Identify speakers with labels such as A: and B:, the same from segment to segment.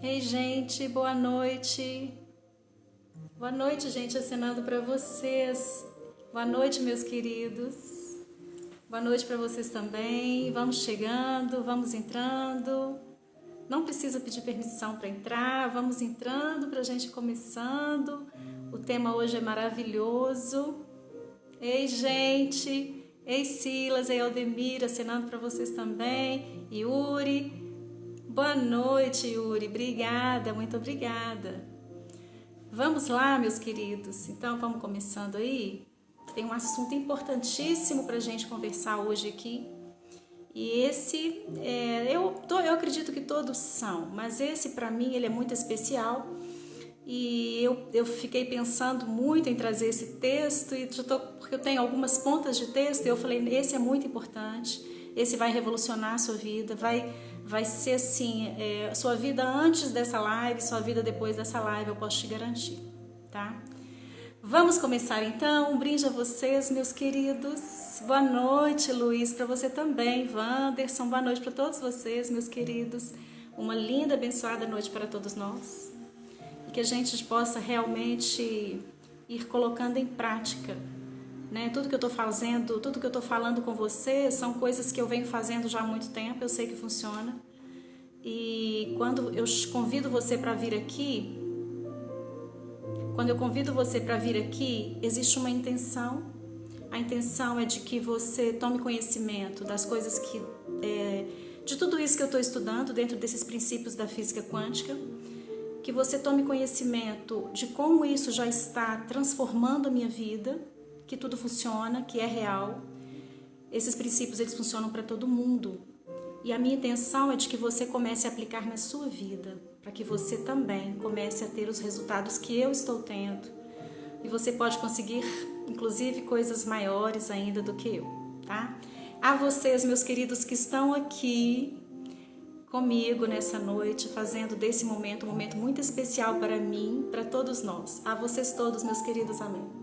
A: Ei, gente, boa noite. Boa noite, gente, acenando para vocês. Boa noite, meus queridos. Boa noite para vocês também. Vamos chegando, vamos entrando. Não precisa pedir permissão para entrar. Vamos entrando para a gente começando. O tema hoje é maravilhoso. Ei, gente. Ei, Silas, ei, Aldemir, acenando para vocês também. Yuri. Boa noite, Yuri. Obrigada, muito obrigada. Vamos lá, meus queridos. Então, vamos começando aí. Tem um assunto importantíssimo para a gente conversar hoje aqui. E esse, eu acredito que todos são, mas esse para mim ele é muito especial. E eu fiquei pensando muito em trazer esse texto, porque eu tenho algumas pontas de texto, e eu falei, esse é muito importante, esse vai revolucionar a sua vida, vai ser assim, sua vida antes dessa live, sua vida depois dessa live, eu posso te garantir, tá? Vamos começar então, um brinde a vocês, meus queridos. Boa noite, Luiz, para você também, Wanderson, boa noite para todos vocês, meus queridos. Uma linda, abençoada noite para todos nós. E que a gente possa realmente ir colocando em prática, né? Tudo que eu estou fazendo, tudo que eu estou falando com você são coisas que eu venho fazendo já há muito tempo, eu sei que funciona. E quando eu convido você para vir aqui, existe uma intenção. A intenção é de que você tome conhecimento das coisas de tudo isso que eu estou estudando dentro desses princípios da física quântica, que você tome conhecimento de como isso já está transformando a minha vida, que tudo funciona, que é real. Esses princípios eles funcionam para todo mundo. E a minha intenção é de que você comece a aplicar na sua vida, para que você também comece a ter os resultados que eu estou tendo. E você pode conseguir, inclusive, coisas maiores ainda do que eu, tá? A vocês, meus queridos, que estão aqui comigo nessa noite, fazendo desse momento um momento muito especial para mim, para todos nós. A vocês todos, meus queridos, amém.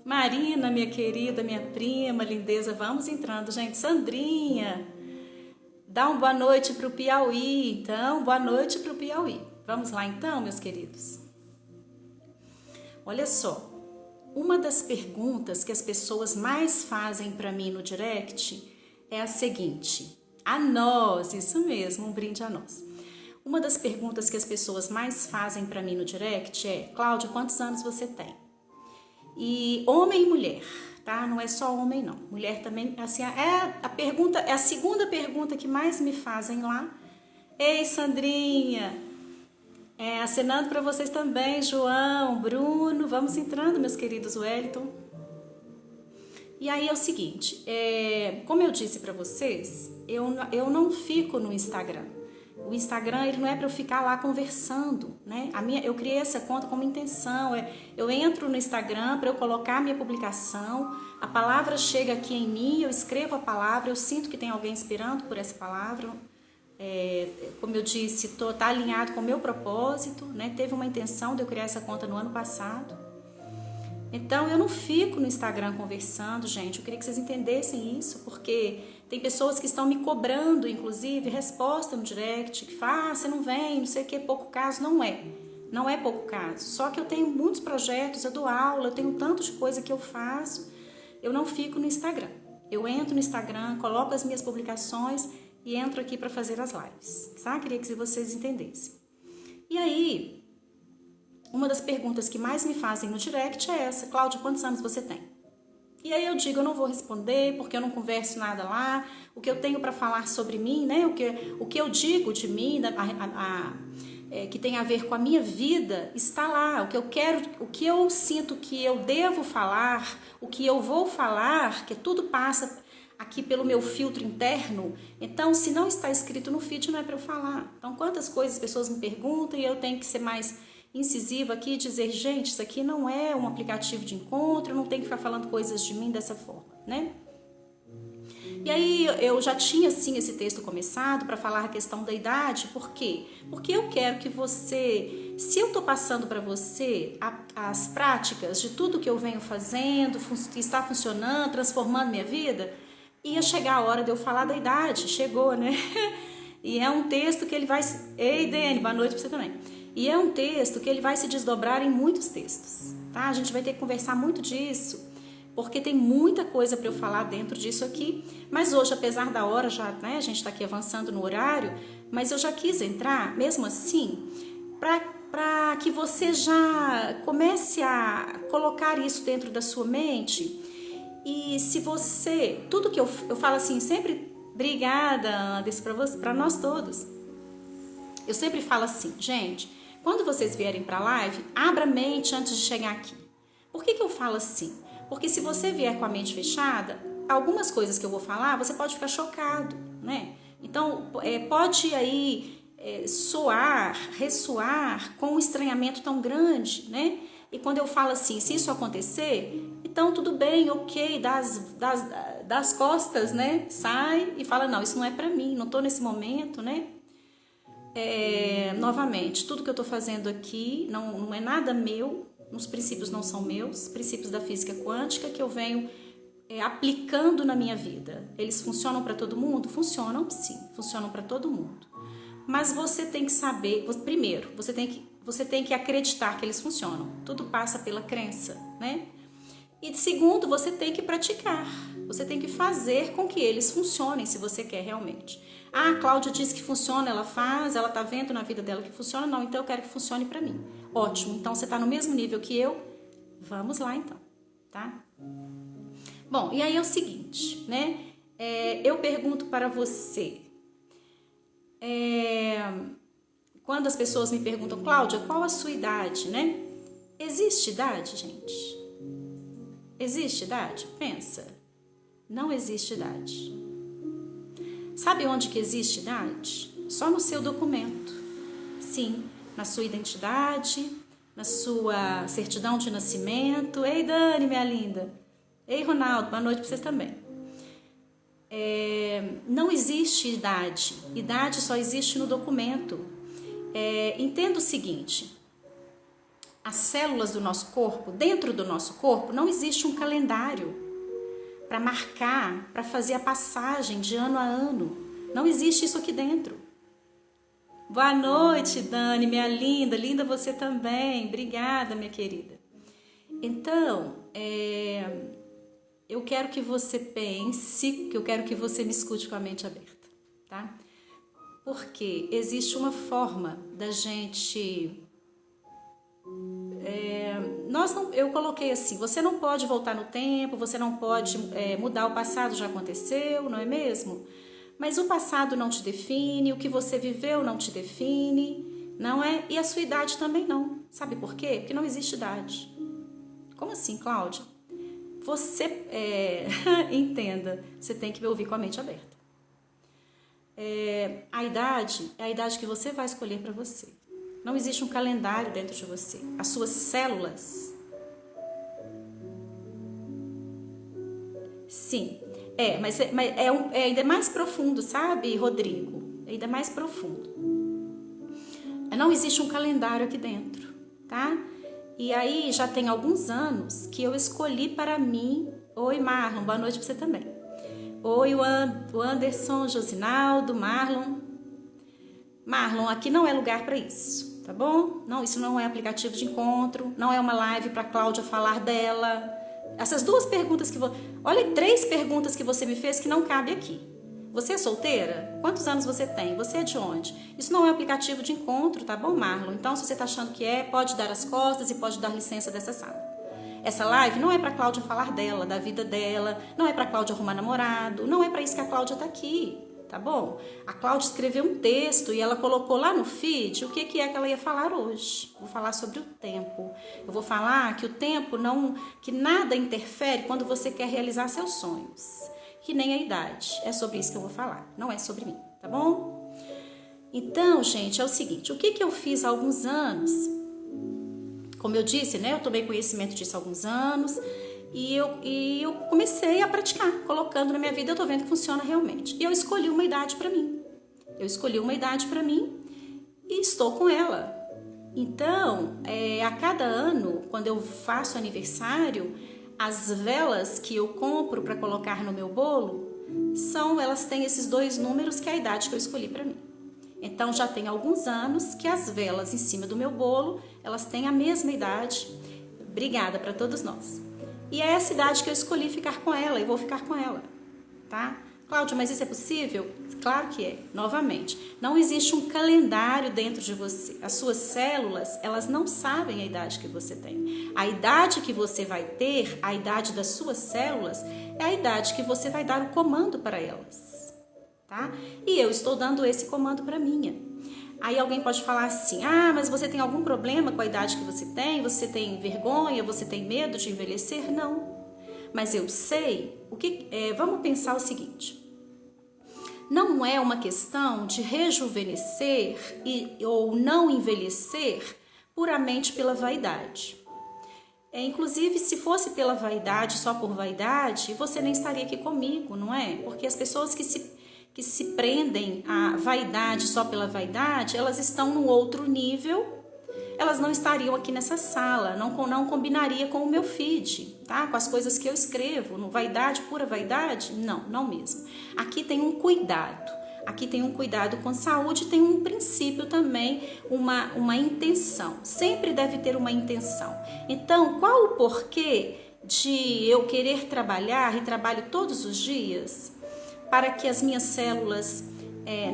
A: Marina, minha querida, minha prima, lindeza, vamos entrando, gente. Sandrinha, dá uma boa noite para o Piauí, então, boa noite para o Piauí. Vamos lá então, meus queridos. Olha só, uma das perguntas que as pessoas mais fazem para mim no direct é a seguinte, a nós, isso mesmo, um brinde a nós. Uma das perguntas que as pessoas mais fazem para mim no direct é, Cláudia, quantos anos você tem? E homem e mulher, tá? Não é só homem não, mulher também, assim, é a segunda pergunta que mais me fazem lá. Ei, Sandrinha, acenando para vocês também, João, Bruno, vamos entrando, meus queridos, Wellington. E aí é o seguinte, como eu disse para vocês, eu não fico no Instagram. O Instagram ele não é para eu ficar lá conversando, né? Eu criei essa conta com uma intenção, eu entro no Instagram para eu colocar a minha publicação, a palavra chega aqui em mim, eu escrevo a palavra, eu sinto que tem alguém esperando por essa palavra, como eu disse, tá alinhado com o meu propósito, né? Teve uma intenção de eu criar essa conta no ano passado. Então, eu não fico no Instagram conversando, gente. Eu queria que vocês entendessem isso, porque tem pessoas que estão me cobrando, inclusive, resposta no direct, que fala, você não vem, não sei o que, pouco caso. Não é pouco caso. Só que eu tenho muitos projetos, eu dou aula, eu tenho tanto de coisa que eu faço. Eu não fico no Instagram. Eu entro no Instagram, coloco as minhas publicações e entro aqui para fazer as lives, tá? Queria que vocês entendessem. E aí, uma das perguntas que mais me fazem no direct é essa, Cláudia, quantos anos você tem? E aí eu digo, eu não vou responder, porque eu não converso nada lá, o que eu tenho para falar sobre mim, né? O que eu digo de mim, que tem a ver com a minha vida, está lá. O que eu quero, o que eu sinto que eu devo falar, o que eu vou falar, que tudo passa aqui pelo meu filtro interno. Então, se não está escrito no feed, não é para eu falar. Então, quantas coisas as pessoas me perguntam e eu tenho que ser mais incisiva aqui e dizer, gente, isso aqui não é um aplicativo de encontro, eu não tenho que ficar falando coisas de mim dessa forma, né? E aí eu já tinha, sim, esse texto começado para falar a questão da idade, por quê? Porque eu quero que você, se eu estou passando para você as práticas de tudo que eu venho fazendo, que está funcionando, transformando minha vida, ia chegar a hora de eu falar da idade, chegou, né? E é um texto que ele vai... Ei, Dene, boa noite para você também. E é um texto que ele vai se desdobrar em muitos textos, tá? A gente vai ter que conversar muito disso, porque tem muita coisa para eu falar dentro disso aqui. Mas hoje, apesar da hora, já, né, a gente está aqui avançando no horário, mas eu já quis entrar, mesmo assim, para que você já comece a colocar isso dentro da sua mente. E se você... Tudo que eu falo assim, sempre... Obrigada, Anderson, para nós todos. Eu sempre falo assim, gente, quando vocês vierem para a live, abra a mente antes de chegar aqui. Por que eu falo assim? Porque se você vier com a mente fechada, algumas coisas que eu vou falar, você pode ficar chocado, né? Então, pode aí ressoar com um estranhamento tão grande, né? E quando eu falo assim, se isso acontecer, então tudo bem, ok, das costas, né? Sai e fala, não, isso não é pra mim, não tô nesse momento, né? Novamente, tudo que eu tô fazendo aqui não é nada meu, os princípios não são meus, princípios da física quântica que eu venho aplicando na minha vida. Eles funcionam para todo mundo? Funcionam, sim, funcionam para todo mundo. Mas você tem que saber, primeiro, você tem que acreditar que eles funcionam. Tudo passa pela crença, né? E segundo, você tem que praticar. Você tem que fazer com que eles funcionem, se você quer realmente. Ah, a Cláudia disse que funciona, ela faz, ela tá vendo na vida dela que funciona. Não, então eu quero que funcione para mim. Ótimo, então você tá no mesmo nível que eu. Vamos lá então, tá? Bom, e aí é o seguinte, né? Eu pergunto para você... Quando as pessoas me perguntam, Cláudia, qual a sua idade, né? Existe idade, gente? Existe idade? Pensa. Não existe idade. Sabe onde que existe idade? Só no seu documento. Sim, na sua identidade, na sua certidão de nascimento. Ei, Dani, minha linda. Ei, Ronaldo, boa noite para vocês também. Não existe idade. Idade só existe no documento. Entenda o seguinte: as células do nosso corpo, dentro do nosso corpo, não existe um calendário para marcar, para fazer a passagem de ano a ano. Não existe isso aqui dentro. Boa noite, Dani, minha linda. Linda você também. Obrigada, minha querida. Então, eu quero que você pense, que eu quero que você me escute com a mente aberta, tá? Porque existe uma forma da gente... eu coloquei assim, você não pode voltar no tempo, você não pode mudar o passado, já aconteceu, não é mesmo? Mas o passado não te define, o que você viveu não te define, não é? E a sua idade também não. Sabe por quê? Porque não existe idade. Como assim, Cláudia? Você, entenda, você tem que me ouvir com a mente aberta. A idade é a idade que você vai escolher para você. Não existe um calendário dentro de você. As suas células... Sim, mas ainda mais profundo, sabe, Rodrigo? É ainda mais profundo. Não existe um calendário aqui dentro, tá? E aí já tem alguns anos que eu escolhi para mim... Oi, Marlon, boa noite para você também. Oi, o Anderson, Josinaldo, Marlon. Marlon, aqui não é lugar para isso, tá bom? Não, isso não é aplicativo de encontro, não é uma live para Cláudia falar dela. Essas duas perguntas que você... Olha, 3 perguntas que você me fez que não cabe aqui. Você é solteira? Quantos anos você tem? Você é de onde? Isso não é um aplicativo de encontro, tá bom, Marlon? Então, se você tá achando que pode dar as costas e pode dar licença dessa sala. Essa live não é para Cláudia falar dela, da vida dela, não é para Cláudia arrumar namorado, não é para isso que a Cláudia tá aqui, tá bom? A Cláudia escreveu um texto e ela colocou lá no feed o que é que ela ia falar hoje. Vou falar sobre o tempo. Eu vou falar que o tempo que nada interfere quando você quer realizar seus sonhos, que nem a idade. É sobre isso que eu vou falar, não é sobre mim, tá bom? Então, gente, é o seguinte, o que eu fiz há alguns anos? Como eu disse, né, eu tomei conhecimento disso há alguns anos e eu comecei a praticar, colocando na minha vida, eu tô vendo que funciona realmente. E eu escolhi uma idade para mim. E estou com ela. Então, a cada ano, quando eu faço aniversário, as velas que eu compro para colocar no meu bolo, elas têm esses 2 números que é a idade que eu escolhi para mim. Então já tem alguns anos que as velas em cima do meu bolo, elas têm a mesma idade. Obrigada para todos nós. E é essa idade que eu escolhi ficar com ela e vou ficar com ela, tá? Cláudia, mas isso é possível? Claro que é. Novamente, não existe um calendário dentro de você. As suas células, elas não sabem a idade que você tem. A idade que você vai ter, a idade das suas células, é a idade que você vai dar o comando para elas. Tá? E eu estou dando esse comando para minha. Aí alguém pode falar assim, mas você tem algum problema com a idade que você tem? Você tem vergonha? Você tem medo de envelhecer? Não. Mas eu sei, vamos pensar o seguinte, não é uma questão de rejuvenescer ou não envelhecer puramente pela vaidade. Inclusive, se fosse pela vaidade, só por vaidade, você nem estaria aqui comigo, não é? Porque as pessoas que se prendem à vaidade só pela vaidade, elas estão num outro nível, elas não estariam aqui nessa sala, não combinaria com o meu feed, tá? Com as coisas que eu escrevo, no vaidade, pura vaidade, não mesmo. Aqui tem um cuidado, com saúde, tem um princípio também, uma intenção, sempre deve ter uma intenção. Então, qual o porquê de eu querer trabalhar, e trabalho todos os dias, para que as minhas células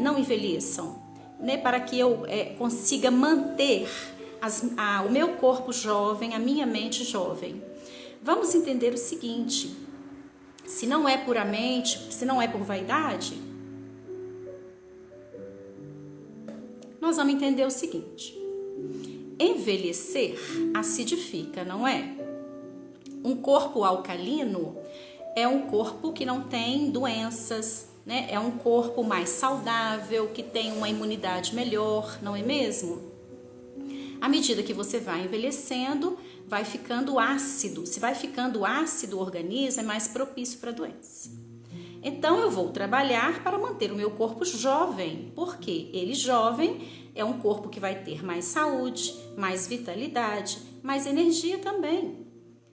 A: não envelheçam, né? Para que eu consiga manter o meu corpo jovem, a minha mente jovem. Vamos entender o seguinte, se não é por vaidade, nós vamos entender o seguinte, envelhecer acidifica, não é? Um corpo alcalino é um corpo que não tem doenças, né? É um corpo mais saudável, que tem uma imunidade melhor, não é mesmo? À medida que você vai envelhecendo, vai ficando ácido. Se vai ficando ácido o organismo, é mais propício para doença. Então, eu vou trabalhar para manter o meu corpo jovem, porque ele jovem é um corpo que vai ter mais saúde, mais vitalidade, mais energia também.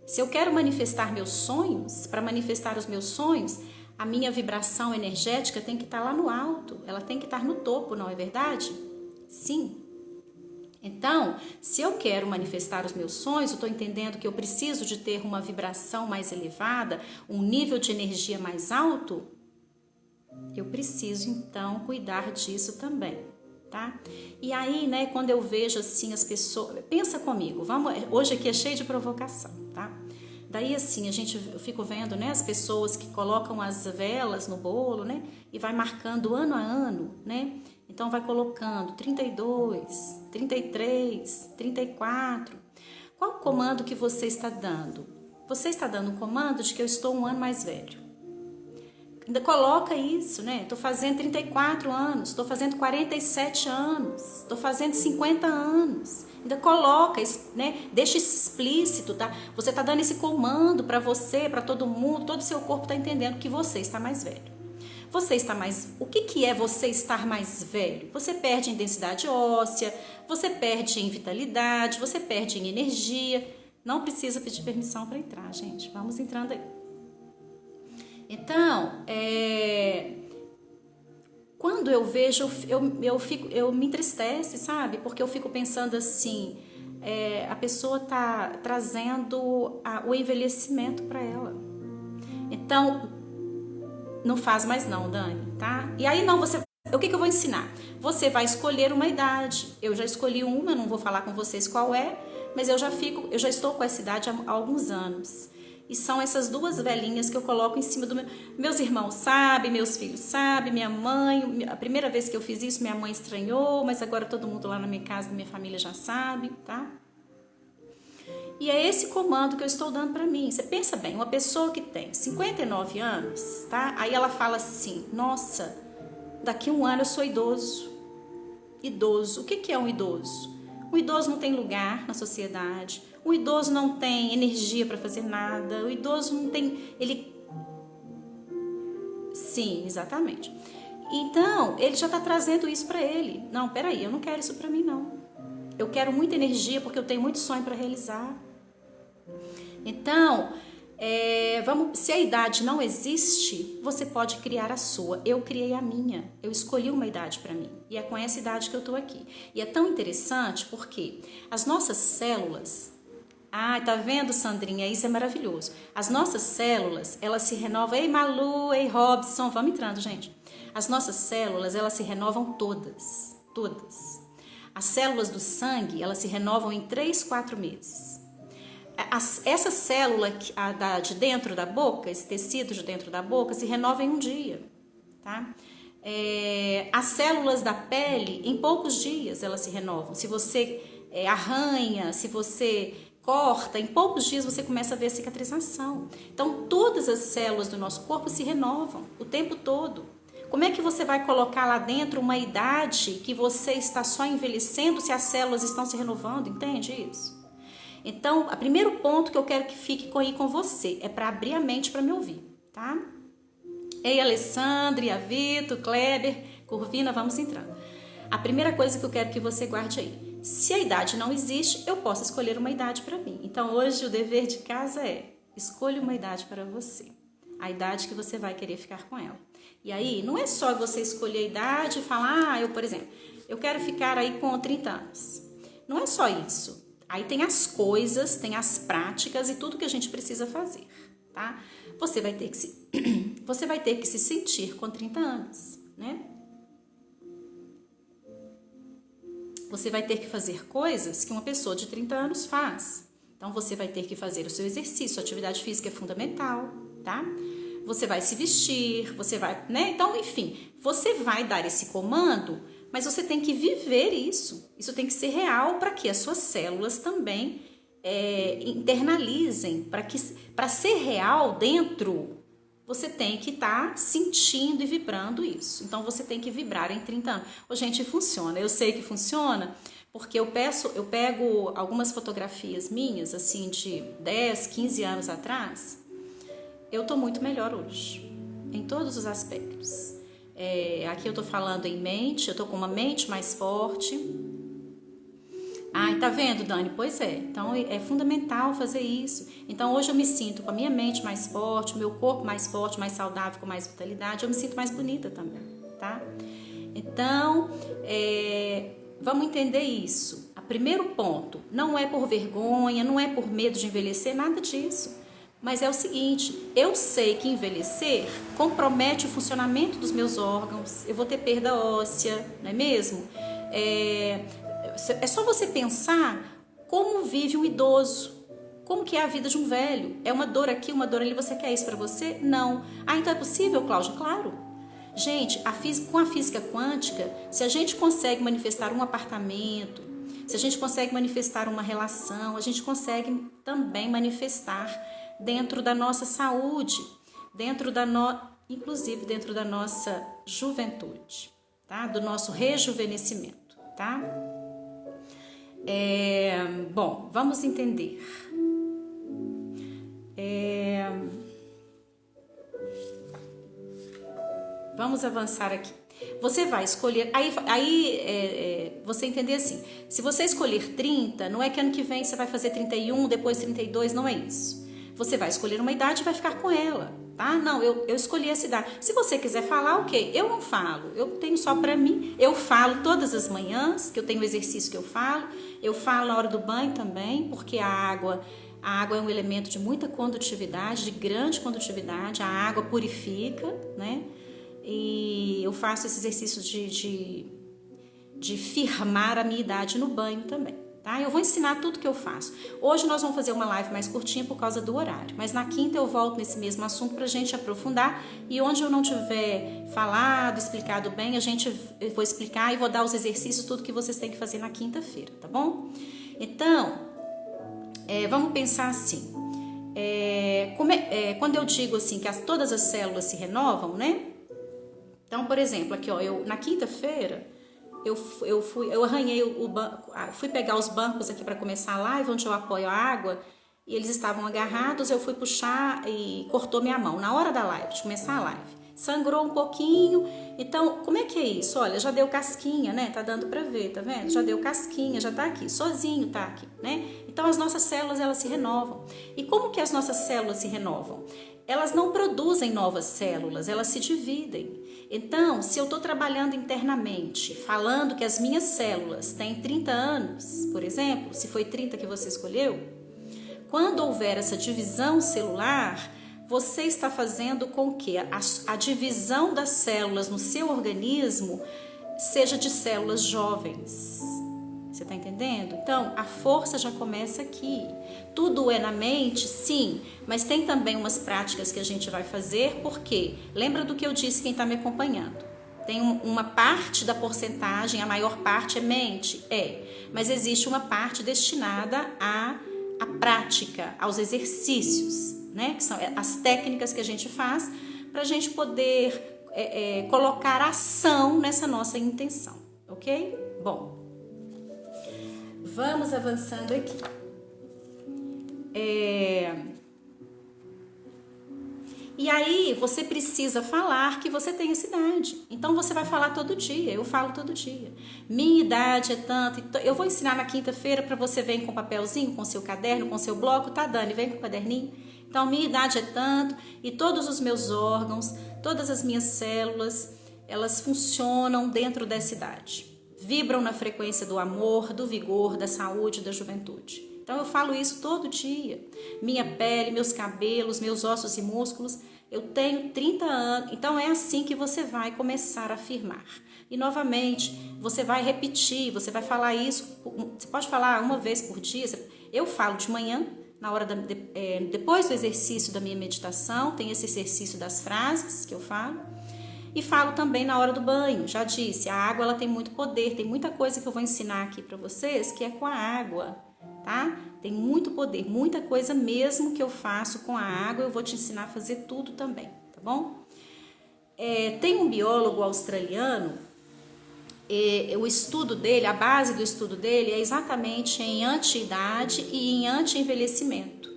A: Se eu quero manifestar meus sonhos, para manifestar os meus sonhos, a minha vibração energética tem que estar lá no alto, ela tem que estar no topo, não é verdade? Sim. Então, se eu quero manifestar os meus sonhos, eu estou entendendo que eu preciso de ter uma vibração mais elevada, um nível de energia mais alto, eu preciso então cuidar disso também, tá? E aí, né, quando eu vejo assim as pessoas, pensa comigo, hoje aqui é cheio de provocação, tá? Daí assim, eu fico vendo, né, as pessoas que colocam as velas no bolo, né, e vai marcando ano a ano, né? Então vai colocando 32, 33, 34. Qual o comando que você está dando? Você está dando um comando de que eu estou um ano mais velho. Ainda coloca isso, né? Estou fazendo 34 anos, estou fazendo 47 anos, estou fazendo 50 anos. Ainda coloca, né? Deixa isso explícito, tá? Você está dando esse comando para você, para todo mundo, todo o seu corpo está entendendo que você está mais velho. O que é você estar mais velho? Você perde em densidade óssea, você perde em vitalidade, você perde em energia. Não precisa pedir permissão para entrar, gente. Vamos entrando aí. Então, quando eu vejo, eu me entristece, sabe? Porque eu fico pensando assim, a pessoa tá trazendo o envelhecimento para ela. Então, não faz mais não, Dani, tá? E aí o que eu vou ensinar? Você vai escolher uma idade. Eu já escolhi uma, não vou falar com vocês qual é, mas eu já estou com essa idade há alguns anos. E são essas duas velhinhas que eu coloco em cima meus irmãos sabem, meus filhos sabem, minha mãe. A primeira vez que eu fiz isso, minha mãe estranhou, mas agora todo mundo lá na minha casa, na minha família já sabe, tá? E é esse comando que eu estou dando para mim. Você pensa bem, uma pessoa que tem 59 anos, tá? Aí ela fala assim, nossa, daqui a um ano eu sou idoso. Idoso, o que é um idoso? Um idoso não tem lugar na sociedade, o idoso não tem energia para fazer nada, o idoso não tem... Sim, exatamente. Então, ele já está trazendo isso para ele. Não, peraí, eu não quero isso para mim, não. Eu quero muita energia porque eu tenho muito sonho para realizar. Então, Se a idade não existe, você pode criar a sua. Eu criei a minha. Eu escolhi uma idade para mim. E é com essa idade que eu estou aqui. E é tão interessante porque as nossas células... tá vendo, Sandrinha? Isso é maravilhoso. As nossas células, elas se renovam. Ei, Malu, ei, Robson, vamos entrando, gente. As nossas células, elas se renovam todas. Todas. As células do sangue, elas se renovam em 3, 4 meses. Essa célula de dentro da boca, esse tecido de dentro da boca, se renova em um dia, tá? As células da pele, em poucos dias elas se renovam. Se você arranha, se você corta, em poucos dias você começa a ver a cicatrização. Então, todas as células do nosso corpo se renovam o tempo todo. Como é que você vai colocar lá dentro uma idade que você está só envelhecendo se as células estão se renovando? Entende isso? Então, o primeiro ponto que eu quero que fique aí com você é para abrir a mente para me ouvir, tá? Ei, Alessandra, Vitor, Kleber, Curvina, vamos entrando. A primeira coisa que eu quero que você guarde aí. Se a idade não existe, eu posso escolher uma idade para mim. Então, hoje o dever de casa é: escolha uma idade para você. A idade que você vai querer ficar com ela. E aí, não é só você escolher a idade e falar, por exemplo, eu quero ficar aí com 30 anos. Não é só isso. Aí tem as coisas, tem as práticas e tudo que a gente precisa fazer, tá? Você vai ter que se sentir com 30 anos, né? Você vai ter que fazer coisas que uma pessoa de 30 anos faz. Então, você vai ter que fazer o seu exercício, a atividade física é fundamental, tá? Você vai se vestir, você vai, né? Então, enfim, você vai dar esse comando, mas você tem que viver isso. Isso tem que ser real para que as suas células também internalizem. Para ser real dentro, você tem que estar sentindo e vibrando isso. Então, você tem que vibrar em 30 anos. Gente, funciona. Eu sei que funciona porque eu pego algumas fotografias minhas, assim, de 10, 15 anos atrás. Eu tô muito melhor hoje, em todos os aspectos. Aqui eu tô falando em mente, eu tô com uma mente mais forte. Tá vendo, Dani? Pois é, então é fundamental fazer isso. Então hoje eu me sinto com a minha mente mais forte, o meu corpo mais forte, mais saudável, com mais vitalidade, eu me sinto mais bonita também, tá? Então, vamos entender isso. O primeiro ponto, não é por vergonha, não é por medo de envelhecer, nada disso. Mas é o seguinte, eu sei que envelhecer compromete o funcionamento dos meus órgãos, eu vou ter perda óssea, não é mesmo? É só você pensar como vive um idoso, como que é a vida de um velho. É uma dor aqui, uma dor ali, você quer isso para você? Não. Então é possível, Cláudia? Claro. Gente, com a física quântica, se a gente consegue manifestar um apartamento, se a gente consegue manifestar uma relação, a gente consegue também manifestar dentro da nossa saúde, inclusive dentro da nossa juventude, tá? Do nosso rejuvenescimento, tá? Bom, vamos entender. Vamos avançar aqui. Você vai escolher, você entender assim, se você escolher 30, não é que ano que vem você vai fazer 31, depois 32, não é isso. Você vai escolher uma idade e vai ficar com ela, tá? Não, eu escolhi essa idade. Se você quiser falar, ok, eu não falo, eu tenho só pra mim. Eu falo todas as manhãs, que eu tenho exercício que eu falo na hora do banho também, porque a água é um elemento de muita condutividade, de grande condutividade, a água purifica, né? E eu faço esse exercício de firmar a minha idade no banho também. Tá? Eu vou ensinar tudo que eu faço. Hoje nós vamos fazer uma live mais curtinha por causa do horário, mas na quinta eu volto nesse mesmo assunto para a gente aprofundar, e onde eu não tiver falado, explicado bem, eu vou explicar e vou dar os exercícios, tudo que vocês têm que fazer na quinta-feira, tá bom? Então, vamos pensar assim, quando eu digo assim que todas as células se renovam, né? Então, por exemplo, aqui ó, na quinta-feira, eu arranhei o banco, fui pegar os bancos aqui para começar a live, onde eu apoio a água, e eles estavam agarrados, eu fui puxar e cortou minha mão, na hora da live, de começar a live. Sangrou um pouquinho, então como é que é isso? Olha, já deu casquinha, né? Tá dando pra ver, tá vendo? Já deu casquinha, já tá aqui, sozinho tá aqui, né? Então as nossas células, elas se renovam. E como que as nossas células se renovam? Elas não produzem novas células, elas se dividem. Então, se eu tô trabalhando internamente, falando que as minhas células têm 30 anos, por exemplo, se foi 30 que você escolheu, quando houver essa divisão celular, você está fazendo com que a divisão das células no seu organismo seja de células jovens. Você está entendendo? Então, a força já começa aqui. Tudo é na mente, sim, mas tem também umas práticas que a gente vai fazer, porque lembra do que eu disse quem está me acompanhando. Tem uma parte da porcentagem, a maior parte é mente? É, mas existe uma parte destinada à prática, aos exercícios, né? Que são as técnicas que a gente faz para a gente poder colocar ação nessa nossa intenção, ok? Bom, vamos avançando aqui. E aí você precisa falar que você tem essa idade. Então você vai falar todo dia, eu falo todo dia. Minha idade é tanto, eu vou ensinar na quinta-feira para você vir com papelzinho, com seu caderno, com seu bloco, tá, Dani? Vem com o caderninho. Então minha idade é tanto e todos os meus órgãos, todas as minhas células, elas funcionam dentro dessa idade. Vibram na frequência do amor, do vigor, da saúde, da juventude. Então eu falo isso todo dia. Minha pele, meus cabelos, meus ossos e músculos, eu tenho 30 anos. Então é assim que você vai começar a afirmar. E novamente, você vai repetir, você vai falar isso, você pode falar uma vez por dia. Eu falo de manhã, na hora depois do exercício da minha meditação, tem esse exercício das frases que eu falo. E falo também na hora do banho, já disse, a água ela tem muito poder, tem muita coisa que eu vou ensinar aqui para vocês que é com a água. Tá? Tem muito poder, muita coisa mesmo que eu faço com a água, eu vou te ensinar a fazer tudo também, tá bom? Tem um biólogo australiano, o estudo dele, a base do estudo dele é exatamente em anti-idade e em anti-envelhecimento.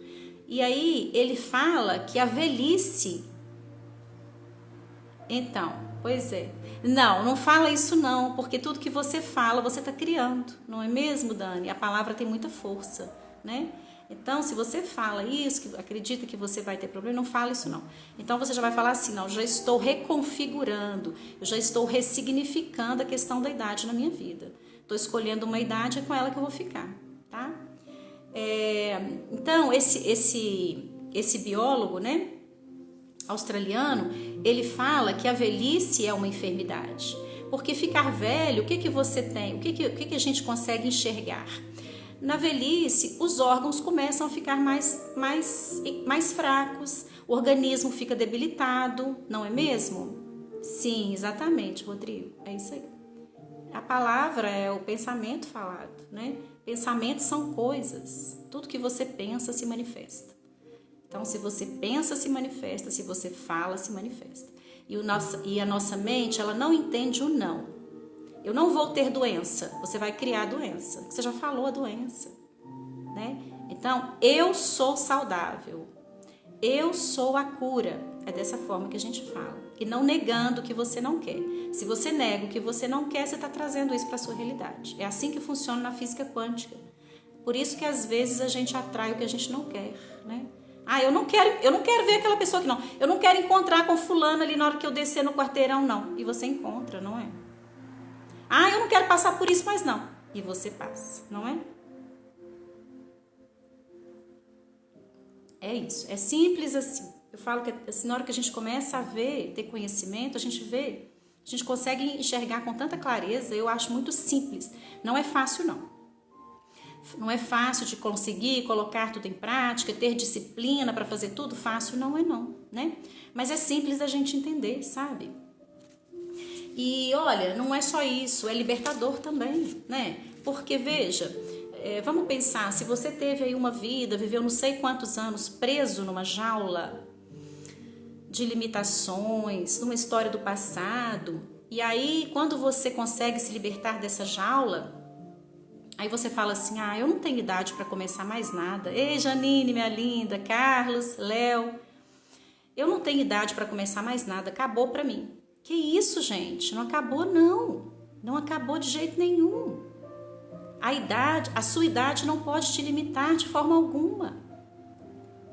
A: E aí ele fala que a velhice... Então, pois é. Não fala isso não, porque tudo que você fala, você está criando, não é mesmo, Dani? A palavra tem muita força, né? Então, se você fala isso, que acredita que você vai ter problema, não fala isso não. Então, você já vai falar assim, não, eu já estou reconfigurando, eu já estou ressignificando a questão da idade na minha vida. Estou escolhendo uma idade, é com ela que eu vou ficar, tá? Então, esse biólogo, né, australiano, ele fala que a velhice é uma enfermidade. Porque ficar velho, o que você tem? O que a gente consegue enxergar? Na velhice, os órgãos começam a ficar mais fracos, o organismo fica debilitado, não é mesmo? Sim, exatamente, Rodrigo, é isso aí. A palavra é o pensamento falado, né? Pensamentos são coisas, tudo que você pensa se manifesta. Então, se você pensa, se manifesta, se você fala, se manifesta. E a nossa mente, ela não entende o não. Eu não vou ter doença, você vai criar a doença. Você já falou a doença, né? Então, eu sou saudável, eu sou a cura. É dessa forma que a gente fala. E não negando o que você não quer. Se você nega o que você não quer, você está trazendo isso para a sua realidade. É assim que funciona na física quântica. Por isso que às vezes a gente atrai o que a gente não quer, né? Eu não quero ver aquela pessoa que não. Eu não quero encontrar com fulano ali na hora que eu descer no quarteirão, não. E você encontra, não é? Eu não quero passar por isso, mas não. E você passa, não é? É isso, é simples assim. Eu falo que assim, na hora que a gente começa a ver, ter conhecimento, a gente consegue enxergar com tanta clareza. Eu acho muito simples. Não é fácil, não. Não é fácil de conseguir colocar tudo em prática, ter disciplina para fazer tudo fácil, não é não, né? Mas é simples da gente entender, sabe? E olha, não é só isso, é libertador também, né? Porque veja, vamos pensar, se você teve aí uma vida, viveu não sei quantos anos preso numa jaula de limitações, numa história do passado, e aí quando você consegue se libertar dessa jaula, aí você fala assim, eu não tenho idade para começar mais nada. Ei, Janine, minha linda, Carlos, Léo, eu não tenho idade para começar mais nada, acabou para mim. Que isso, gente? Não acabou, não. Não acabou de jeito nenhum. A sua idade não pode te limitar de forma alguma.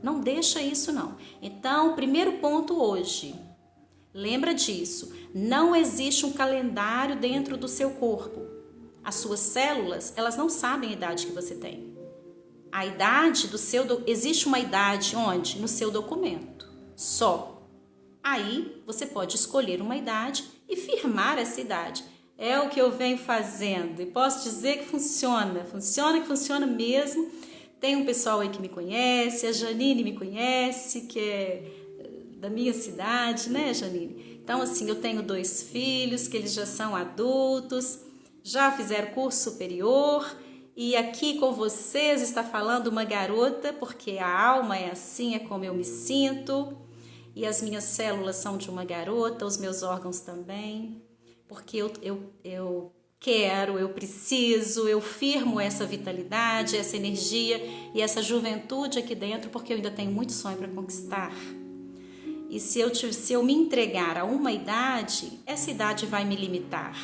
A: Não deixa isso, não. Então, primeiro ponto hoje, lembra disso. Não existe um calendário dentro do seu corpo. As suas células, elas não sabem a idade que você tem. A idade existe uma idade onde? No seu documento. Só. Aí, você pode escolher uma idade e firmar essa idade. É o que eu venho fazendo e posso dizer que funciona. Funciona mesmo. Tem um pessoal aí que me conhece, a Janine me conhece, que é da minha cidade, né, Janine? Então, assim, eu tenho 2 filhos, que eles já são adultos, já fizeram curso superior, e aqui com vocês está falando uma garota, porque a alma é assim, é como eu me sinto, e as minhas células são de uma garota, os meus órgãos também, porque eu quero, eu preciso, eu firmo essa vitalidade, essa energia e essa juventude aqui dentro, porque eu ainda tenho muito sonho para conquistar. E se eu me entregar a uma idade, essa idade vai me limitar.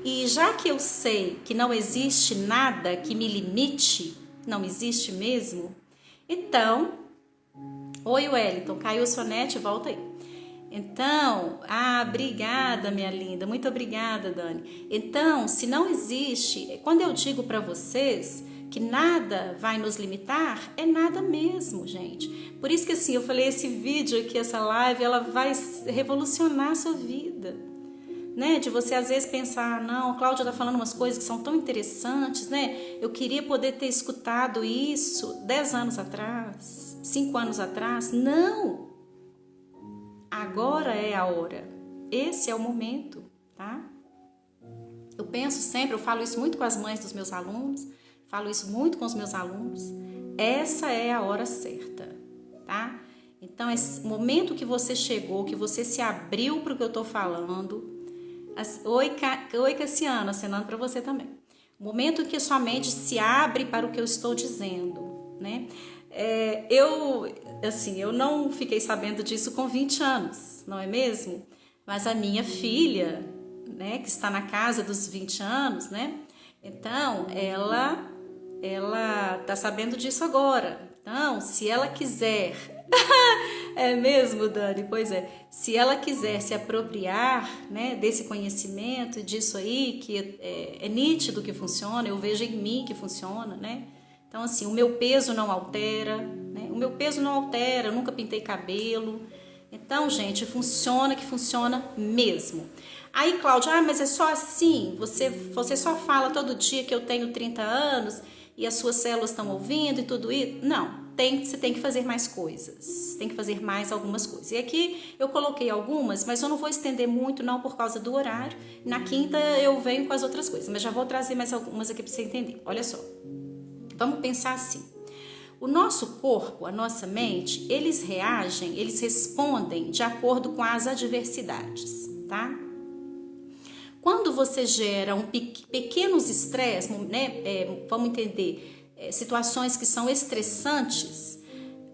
A: E já que eu sei que não existe nada que me limite, não existe mesmo, então... Oi, Wellington, caiu o sonete, volta aí. Então, obrigada, minha linda, muito obrigada, Dani. Então, se não existe, quando eu digo para vocês que nada vai nos limitar, é nada mesmo, gente. Por isso que assim, eu falei, esse vídeo aqui, essa live, ela vai revolucionar a sua vida, né? De você às vezes pensar, não, a Cláudia tá falando umas coisas que são tão interessantes, né? Eu queria poder ter escutado isso 10 anos atrás, 5 anos atrás. Não! Agora é a hora. Esse é o momento, tá? Eu penso sempre, eu falo isso muito com as mães dos meus alunos, falo isso muito com os meus alunos. Essa é a hora certa, tá? Então, esse momento que você chegou, que você se abriu para o que eu tô falando. Oi, Cassiana, acenando para você também. O momento que a sua mente se abre para o que eu estou dizendo, né? Eu não fiquei sabendo disso com 20 anos, não é mesmo? Mas a minha filha, né, que está na casa dos 20 anos, né? Então, ela tá sabendo disso agora. Então, se ela quiser... É mesmo, Dani? Pois é. Se ela quiser se apropriar, né, desse conhecimento, disso aí, que é nítido que funciona, eu vejo em mim que funciona, né? Então, assim, o meu peso não altera, né? O meu peso não altera, eu nunca pintei cabelo. Então, gente, funciona mesmo. Aí, Cláudia, mas é só assim? Você só fala todo dia que eu tenho 30 anos e as suas células estão ouvindo e tudo isso? Não. Você tem que fazer mais coisas, tem que fazer mais algumas coisas. E aqui eu coloquei algumas, mas eu não vou estender muito, não, por causa do horário. Na quinta eu venho com as outras coisas, mas já vou trazer mais algumas aqui para você entender. Olha só, vamos pensar assim. O nosso corpo, a nossa mente, eles respondem de acordo com as adversidades, tá? Quando você gera pequenos estresses, né, vamos entender... situações que são estressantes,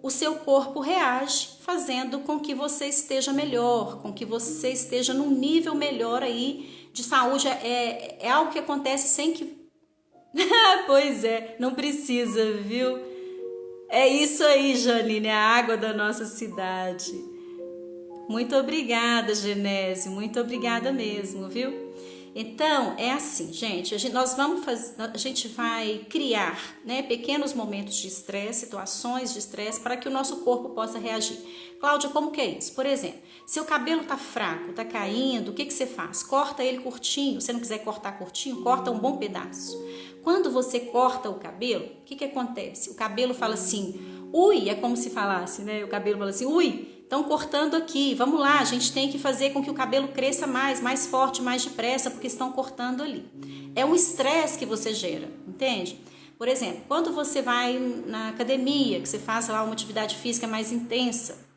A: o seu corpo reage fazendo com que você esteja melhor, com que você esteja num nível melhor aí de saúde. É algo que acontece sem que... Pois é, não precisa, viu? É isso aí, Janine, a água da nossa cidade. Muito obrigada, Genésio, muito obrigada mesmo, viu? Então, é assim, gente, a gente vai criar, né, pequenos momentos de estresse, situações de estresse, para que o nosso corpo possa reagir. Cláudia, como que é isso? Por exemplo, seu cabelo tá fraco, tá caindo, o que você faz? Corta ele curtinho. Se não quiser cortar curtinho, corta um bom pedaço. Quando você corta o cabelo, o que acontece? O cabelo fala assim, ui, é como se falasse, né? O cabelo fala assim, ui, estão cortando aqui, vamos lá, a gente tem que fazer com que o cabelo cresça mais forte, mais depressa, porque estão cortando ali. É um estresse que você gera, entende? Por exemplo, quando você vai na academia, que você faz lá uma atividade física mais intensa,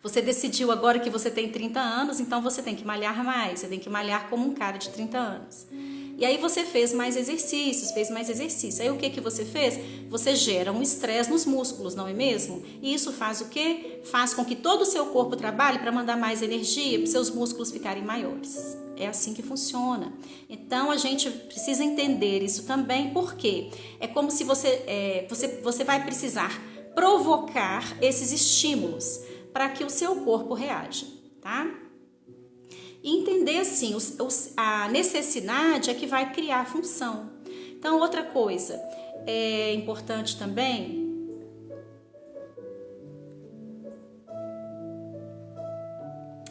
A: você decidiu agora que você tem 30 anos, então você tem que malhar mais, você tem que malhar como um cara de 30 anos. E aí você fez mais exercícios, Aí o que que você fez? Você gera um estresse nos músculos, não é mesmo? E isso faz o quê? Faz com que todo o seu corpo trabalhe para mandar mais energia, para os seus músculos ficarem maiores. É assim que funciona. Então a gente precisa entender isso também, porque é como se você vai precisar provocar esses estímulos para que o seu corpo reaja, tá? E entender assim, a necessidade é que vai criar a função. Então, outra coisa é importante também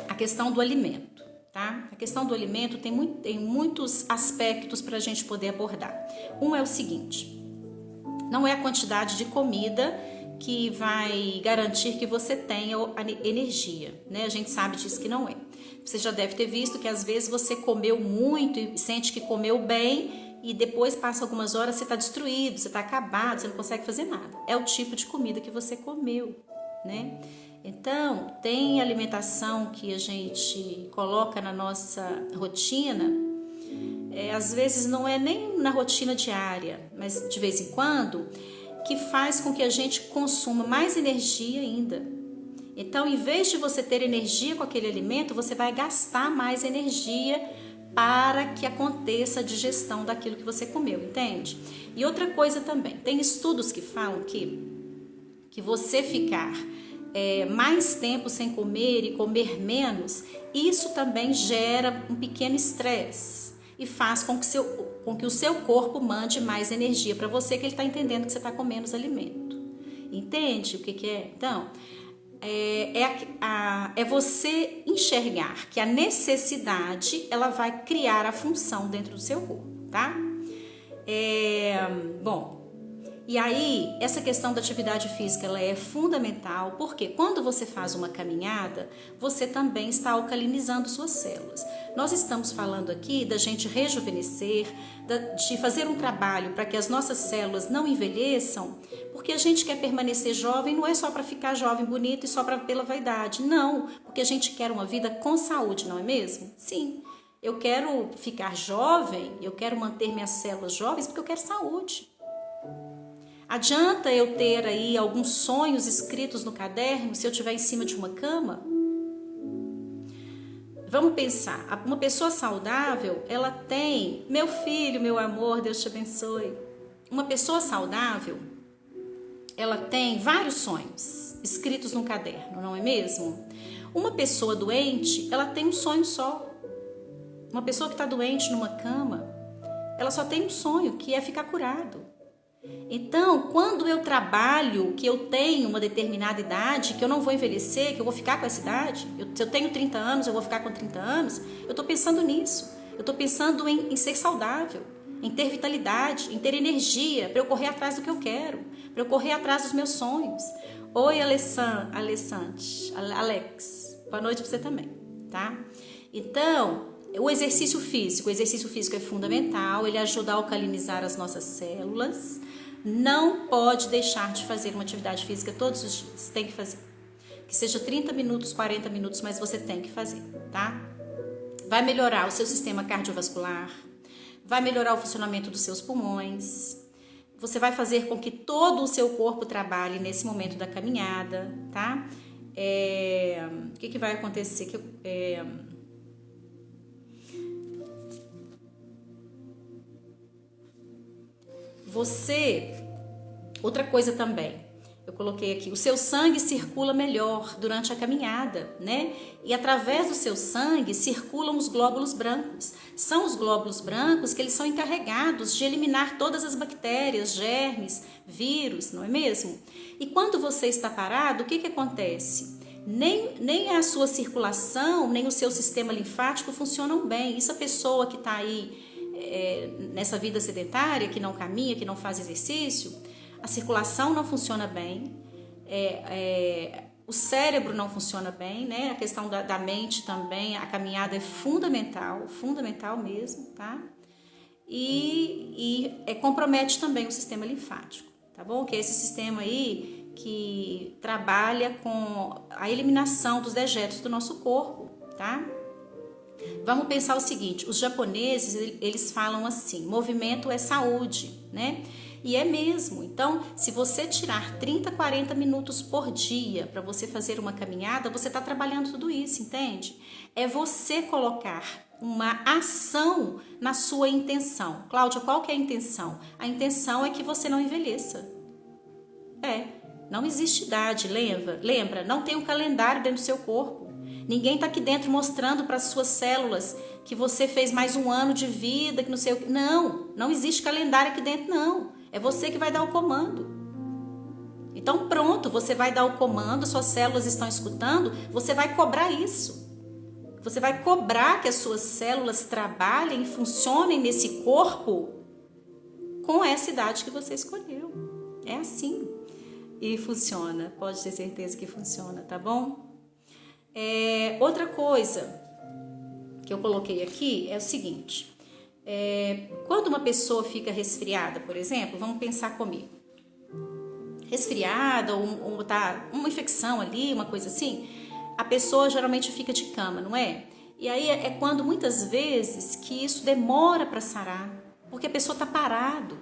A: a questão do alimento, tá? A questão do alimento tem muitos aspectos para a gente poder abordar. Um é o seguinte: não é a quantidade de comida que vai garantir que você tenha energia, né? A gente sabe disso que não é. Você já deve ter visto que às vezes você comeu muito e sente que comeu bem e depois passa algumas horas você está destruído, você está acabado, você não consegue fazer nada. É o tipo de comida que você comeu, né? Então, tem alimentação que a gente coloca na nossa rotina, às vezes não é nem na rotina diária, mas de vez em quando, que faz com que a gente consuma mais energia ainda. Então, em vez de você ter energia com aquele alimento, você vai gastar mais energia para que aconteça a digestão daquilo que você comeu, entende? E outra coisa também, tem estudos que falam que você ficar mais tempo sem comer e comer menos, isso também gera um pequeno estresse e faz com que o seu corpo mande mais energia para você, que ele está entendendo que você está com menos alimento. Entende o que é? Então, é você enxergar que a necessidade ela vai criar a função dentro do seu corpo, tá? Bom, e aí essa questão da atividade física ela é fundamental, porque quando você faz uma caminhada, você também está alcalinizando suas células. Nós estamos falando aqui da gente rejuvenescer, de fazer um trabalho para que as nossas células não envelheçam, porque a gente quer permanecer jovem, não é só para ficar jovem, bonito e só pela vaidade, não, porque a gente quer uma vida com saúde, não é mesmo? Sim, eu quero ficar jovem, eu quero manter minhas células jovens porque eu quero saúde. Adianta eu ter aí alguns sonhos escritos no caderno se eu estiver em cima de uma cama? Vamos pensar, uma pessoa saudável, ela tem, meu filho, meu amor, Deus te abençoe. Uma pessoa saudável, ela tem vários sonhos escritos no caderno, não é mesmo? Uma pessoa doente, ela tem um sonho só. Uma pessoa que está doente numa cama, ela só tem um sonho, que é ficar curado. Então, quando eu trabalho que eu tenho uma determinada idade, que eu não vou envelhecer, que eu vou ficar com essa idade, se eu tenho 30 anos, eu vou ficar com 30 anos, eu estou pensando nisso. Eu estou pensando em ser saudável, em ter vitalidade, em ter energia, para eu correr atrás do que eu quero, para eu correr atrás dos meus sonhos. Oi, Alex, boa noite para você também, tá? Então, o exercício físico é fundamental, ele ajuda a alcalinizar as nossas células. Não pode deixar de fazer uma atividade física todos os dias, tem que fazer. Que seja 30 minutos, 40 minutos, mas você tem que fazer, tá? Vai melhorar o seu sistema cardiovascular, vai melhorar o funcionamento dos seus pulmões, você vai fazer com que todo o seu corpo trabalhe nesse momento da caminhada, tá? O que vai acontecer? Outra coisa também, eu coloquei aqui, o seu sangue circula melhor durante a caminhada, né? E através do seu sangue circulam os glóbulos brancos. São os glóbulos brancos que eles são encarregados de eliminar todas as bactérias, germes, vírus, não é mesmo? E quando você está parado, o que acontece? Nem a sua circulação, nem o seu sistema linfático funcionam bem. Isso a pessoa que está aí nessa vida sedentária, que não caminha, que não faz exercício, a circulação não funciona bem, o cérebro não funciona bem, né? A questão da mente também, a caminhada é fundamental mesmo, tá? E compromete também o sistema linfático, tá bom? Que é esse sistema aí que trabalha com a eliminação dos dejetos do nosso corpo, tá? Vamos pensar o seguinte, os japoneses, eles falam assim, movimento é saúde, né? E é mesmo. Então, se você tirar 30, 40 minutos por dia para você fazer uma caminhada, você está trabalhando tudo isso, entende? É você colocar uma ação na sua intenção. Cláudia, qual que é a intenção? A intenção é que você não envelheça. Não existe idade, lembra? Não tem um calendário dentro do seu corpo. Ninguém está aqui dentro mostrando para as suas células que você fez mais um ano de vida, que não sei o que. Não existe calendário aqui dentro, não. É você que vai dar o comando. Então pronto, você vai dar o comando, suas células estão escutando, você vai cobrar isso. Você vai cobrar que as suas células trabalhem e funcionem nesse corpo com essa idade que você escolheu. É assim. E funciona, pode ter certeza que funciona, tá bom? Outra coisa que eu coloquei aqui é o seguinte, quando uma pessoa fica resfriada, por exemplo, vamos pensar comigo, resfriada ou tá uma infecção ali, uma coisa assim, a pessoa geralmente fica de cama, não é? E aí é quando muitas vezes que isso demora para sarar, porque a pessoa tá parado,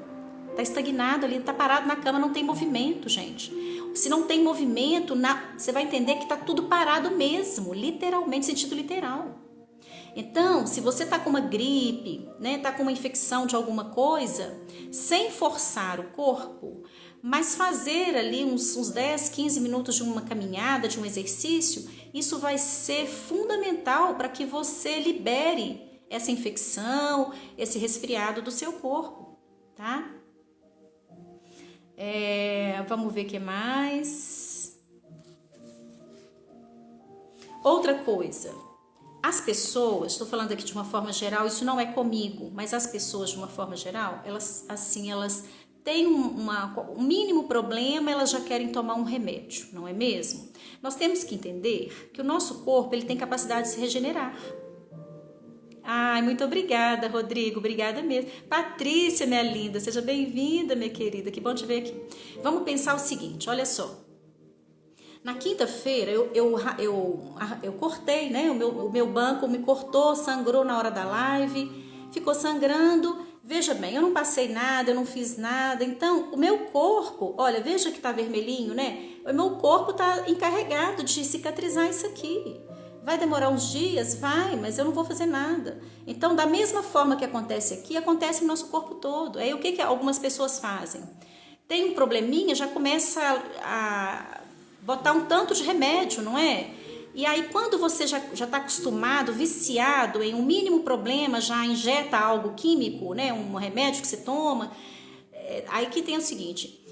A: tá estagnado ali, tá parado na cama, não tem movimento, gente. Se não tem movimento, você vai entender que tá tudo parado mesmo, literalmente, sentido literal. Então, se você tá com uma gripe, né, tá com uma infecção de alguma coisa, sem forçar o corpo, mas fazer ali uns 10, 15 minutos de uma caminhada, de um exercício, isso vai ser fundamental para que você libere essa infecção, esse resfriado do seu corpo, tá? Vamos ver o que mais. Outra coisa, as pessoas, estou falando aqui de uma forma geral, isso não é comigo, mas as pessoas de uma forma geral, elas têm um mínimo problema, elas já querem tomar um remédio, não é mesmo? Nós temos que entender que o nosso corpo ele tem capacidade de se regenerar. Ai, muito obrigada, Rodrigo, obrigada mesmo. Patrícia, minha linda, seja bem-vinda, minha querida, que bom te ver aqui. Vamos pensar o seguinte, olha só. Na quinta-feira eu cortei, né? O meu banco me cortou, sangrou na hora da live, ficou sangrando. Veja bem, eu não passei nada, eu não fiz nada. Então, o meu corpo, olha, veja que tá vermelhinho, né? O meu corpo tá encarregado de cicatrizar isso aqui. Vai demorar uns dias? Vai, mas eu não vou fazer nada. Então, da mesma forma que acontece aqui, acontece no nosso corpo todo. Aí, o que algumas pessoas fazem? Tem um probleminha, já começa a botar um tanto de remédio, não é? E aí, quando você já está acostumado, viciado em um mínimo problema, já injeta algo químico, né? Um remédio que você toma. Aí que tem o seguinte,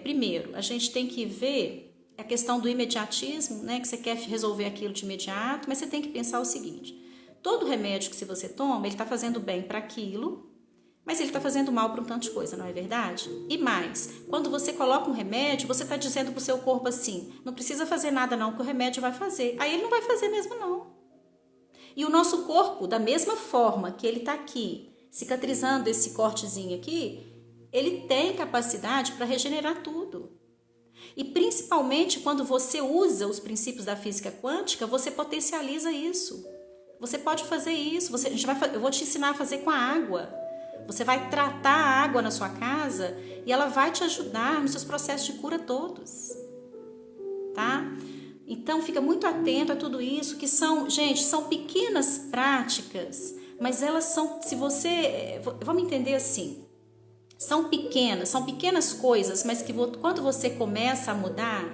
A: primeiro, a gente tem que ver a questão do imediatismo, né? Que você quer resolver aquilo de imediato, mas você tem que pensar o seguinte, todo remédio que você toma, ele está fazendo bem para aquilo, mas ele está fazendo mal para um tanto de coisa, não é verdade? E mais, quando você coloca um remédio, você está dizendo para o seu corpo assim, não precisa fazer nada não, que o remédio vai fazer. Aí ele não vai fazer mesmo não. E o nosso corpo, da mesma forma que ele está aqui, cicatrizando esse cortezinho aqui, ele tem capacidade para regenerar tudo. E principalmente quando você usa os princípios da física quântica, você potencializa isso. Você pode fazer isso, eu vou te ensinar a fazer com a água. Você vai tratar a água na sua casa e ela vai te ajudar nos seus processos de cura todos, tá? Então, fica muito atento a tudo isso, que são pequenas práticas, mas elas são, vamos entender assim, são pequenas coisas, mas que quando você começa a mudar,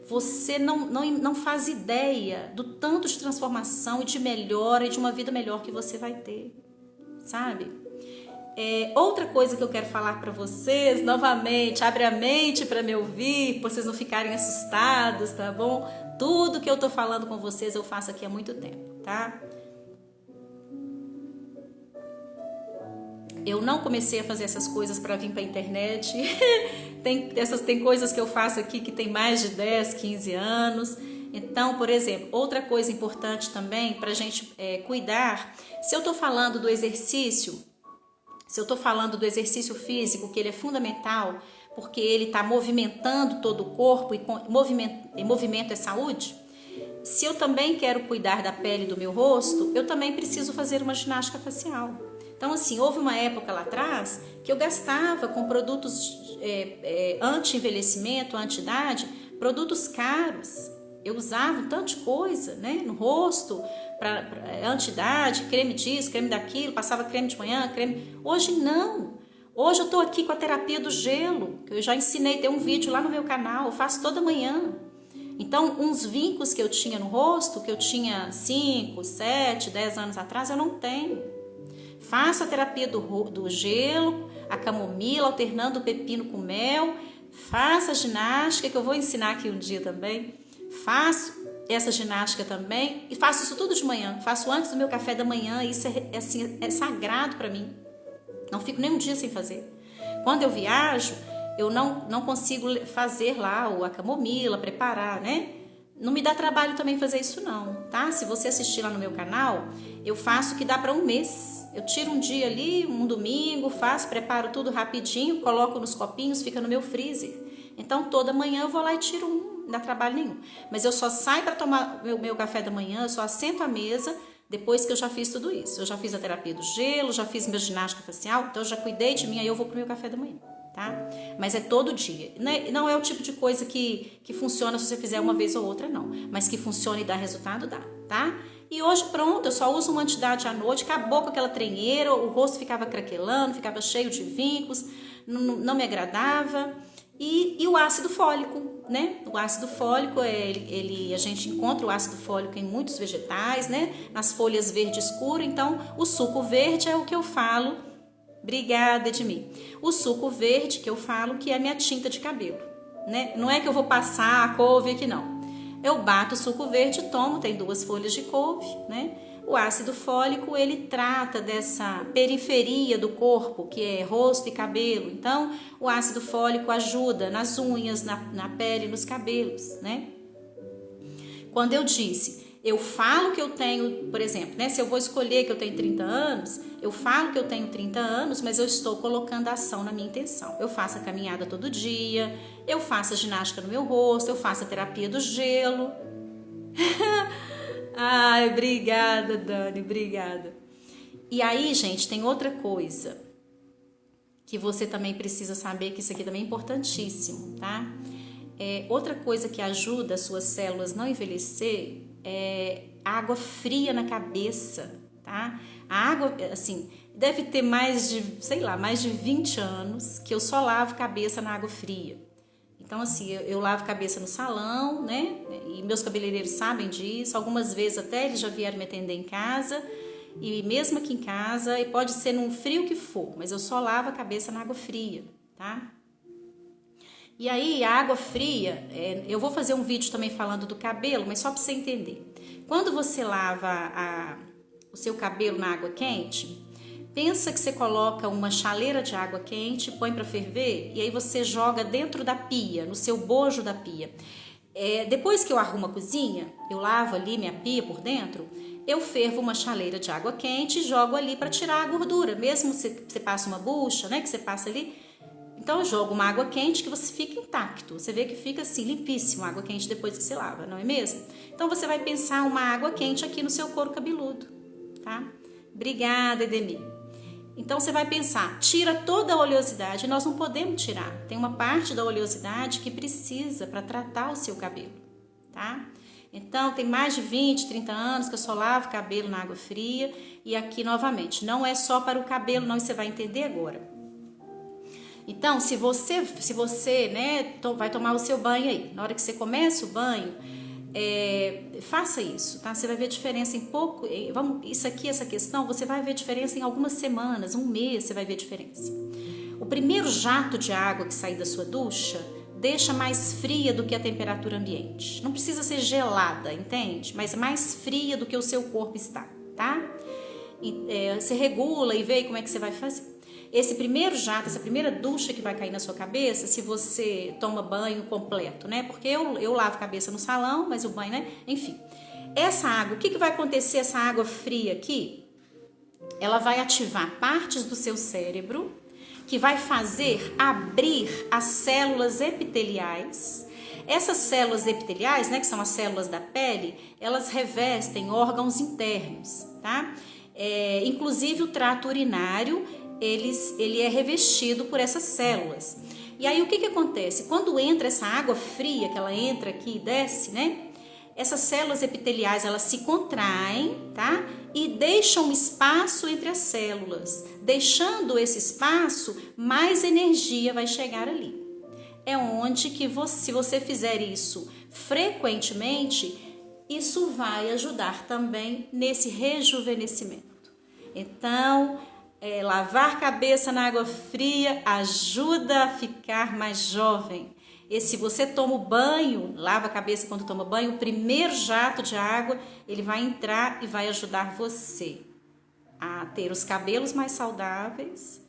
A: você não faz ideia do tanto de transformação e de melhora e de uma vida melhor que você vai ter, sabe? Outra coisa que eu quero falar para vocês, novamente, abre a mente para me ouvir, para vocês não ficarem assustados, tá bom? Tudo que eu tô falando com vocês eu faço aqui há muito tempo, tá? Eu não comecei a fazer essas coisas para vir para a internet. Tem coisas que eu faço aqui que tem mais de 10, 15 anos. Então, por exemplo, outra coisa importante também para a gente cuidar, se eu estou falando do exercício, físico, que ele é fundamental, porque ele está movimentando todo o corpo e movimento é saúde, se eu também quero cuidar da pele do meu rosto, eu também preciso fazer uma ginástica facial. Então, assim, houve uma época lá atrás que eu gastava com produtos anti-envelhecimento, anti-idade, produtos caros. Eu usava um tanto de coisa, né, no rosto, para anti-idade, creme disso, creme daquilo, passava creme de manhã, creme... Hoje não. Hoje eu estou aqui com a terapia do gelo, que eu já ensinei, tem um vídeo lá no meu canal, eu faço toda manhã. Então, uns vincos que eu tinha no rosto, que eu tinha 5, 7, 10 anos atrás, eu não tenho. Faço a terapia do gelo, a camomila, alternando o pepino com mel. Faço a ginástica, que eu vou ensinar aqui um dia também. Faço essa ginástica também e faço isso tudo de manhã. Faço antes do meu café da manhã, isso é sagrado para mim. Não fico nem um dia sem fazer. Quando eu viajo, eu não consigo fazer lá a camomila, preparar, né? Não me dá trabalho também fazer isso não, tá? Se você assistir lá no meu canal, eu faço o que dá para um mês. Eu tiro um dia ali, um domingo, preparo tudo rapidinho, coloco nos copinhos, fica no meu freezer. Então toda manhã eu vou lá e tiro não dá trabalho nenhum. Mas eu só saio para tomar meu café da manhã, eu só assento à mesa depois que eu já fiz tudo isso. Eu já fiz a terapia do gelo, já fiz minha ginástica facial, então eu já cuidei de mim, aí eu vou pro meu café da manhã. Tá? Mas é todo dia. Não é o tipo de coisa que funciona se você fizer uma vez ou outra, não. Mas que funciona e dá resultado, dá, tá? E hoje, pronto, eu só uso uma anti-idade à noite, acabou com aquela trenheira, o rosto ficava craquelando, ficava cheio de vincos, não me agradava. E o ácido fólico, né? O ácido fólico, a gente encontra o ácido fólico em muitos vegetais, né? Nas folhas verde escuro, então o suco verde é o que eu falo. Obrigada, Edmir. O suco verde que eu falo que é a minha tinta de cabelo, né? Não é que eu vou passar a couve aqui, não. Eu bato o suco verde e tomo, tem 2 folhas de couve, né? O ácido fólico, ele trata dessa periferia do corpo, que é rosto e cabelo. Então, o ácido fólico ajuda nas unhas, na pele, nos cabelos, né? Quando eu disse... Eu falo que eu tenho, por exemplo, né, se eu vou escolher que eu tenho 30 anos, eu falo que eu tenho 30 anos, mas eu estou colocando a ação na minha intenção. Eu faço a caminhada todo dia, eu faço a ginástica no meu rosto, eu faço a terapia do gelo. Ai, obrigada, Dani, obrigada. E aí, gente, tem outra coisa que você também precisa saber, que isso aqui também é importantíssimo, tá? Outra coisa que ajuda as suas células não envelhecer é água fria na cabeça, tá? A água, assim, deve ter mais de 20 anos que eu só lavo cabeça na água fria. Então, assim, eu lavo cabeça no salão, né? E meus cabeleireiros sabem disso. Algumas vezes até eles já vieram me atender em casa. E mesmo aqui em casa, e pode ser num frio que for, mas eu só lavo a cabeça na água fria, tá? E aí, a água fria, eu vou fazer um vídeo também falando do cabelo, mas só para você entender. Quando você lava o seu cabelo na água quente, pensa que você coloca uma chaleira de água quente, põe para ferver e aí você joga dentro da pia, no seu bojo da pia. Depois que eu arrumo a cozinha, eu lavo ali minha pia por dentro, eu fervo uma chaleira de água quente e jogo ali para tirar a gordura. Mesmo se você passa uma bucha, né, que você passa ali... Então, eu jogo uma água quente que você fica intacto. Você vê que fica assim, limpíssimo a água quente depois que você lava, não é mesmo? Então, você vai pensar uma água quente aqui no seu couro cabeludo, tá? Obrigada, Edemir. Então, você vai pensar, tira toda a oleosidade. Nós não podemos tirar. Tem uma parte da oleosidade que precisa para tratar o seu cabelo, tá? Então, tem mais de 20, 30 anos que eu só lavo cabelo na água fria. E aqui, novamente, não é só para o cabelo, não, você vai entender agora. Então, se você né, vai tomar o seu banho aí, na hora que você começa o banho, faça isso, tá? Você vai ver diferença em pouco, essa questão, você vai ver diferença em algumas semanas, um mês você vai ver diferença. O primeiro jato de água que sair da sua ducha, deixa mais fria do que a temperatura ambiente. Não precisa ser gelada, entende? Mas mais fria do que o seu corpo está, tá? Você regula e vê como é que você vai fazer. Esse primeiro jato, essa primeira ducha que vai cair na sua cabeça, se você toma banho completo, né? Porque eu lavo a cabeça no salão, mas o banho, né? Enfim, essa água, o que vai acontecer? Essa água fria aqui, ela vai ativar partes do seu cérebro que vai fazer abrir as células epiteliais. Essas células epiteliais, né, que são as células da pele, elas revestem órgãos internos, tá? Inclusive o trato urinário, ele é revestido por essas células. E aí o que acontece? Quando entra essa água fria, que ela entra aqui e desce, né? Essas células epiteliais, elas se contraem, tá? E deixam espaço entre as células. Deixando esse espaço, mais energia vai chegar ali. É onde que se você fizer isso frequentemente, isso vai ajudar também nesse rejuvenescimento. Então, lavar cabeça na água fria ajuda a ficar mais jovem. E se você toma o banho, lava a cabeça quando toma banho, o primeiro jato de água, ele vai entrar e vai ajudar você a ter os cabelos mais saudáveis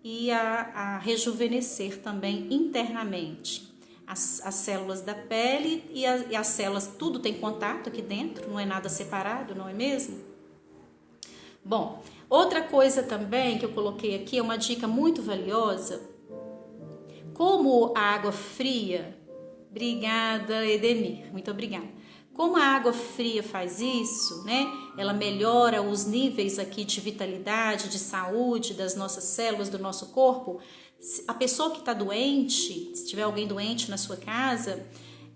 A: e a rejuvenescer também internamente. As células da pele e as células, tudo tem contato aqui dentro, não é nada separado, não é mesmo? Bom, outra coisa também que eu coloquei aqui é uma dica muito valiosa. Como a água fria, obrigada Edemir, muito obrigada. Como a água fria faz isso, né? Ela melhora os níveis aqui de vitalidade, de saúde das nossas células, do nosso corpo. A pessoa que está doente, se tiver alguém doente na sua casa,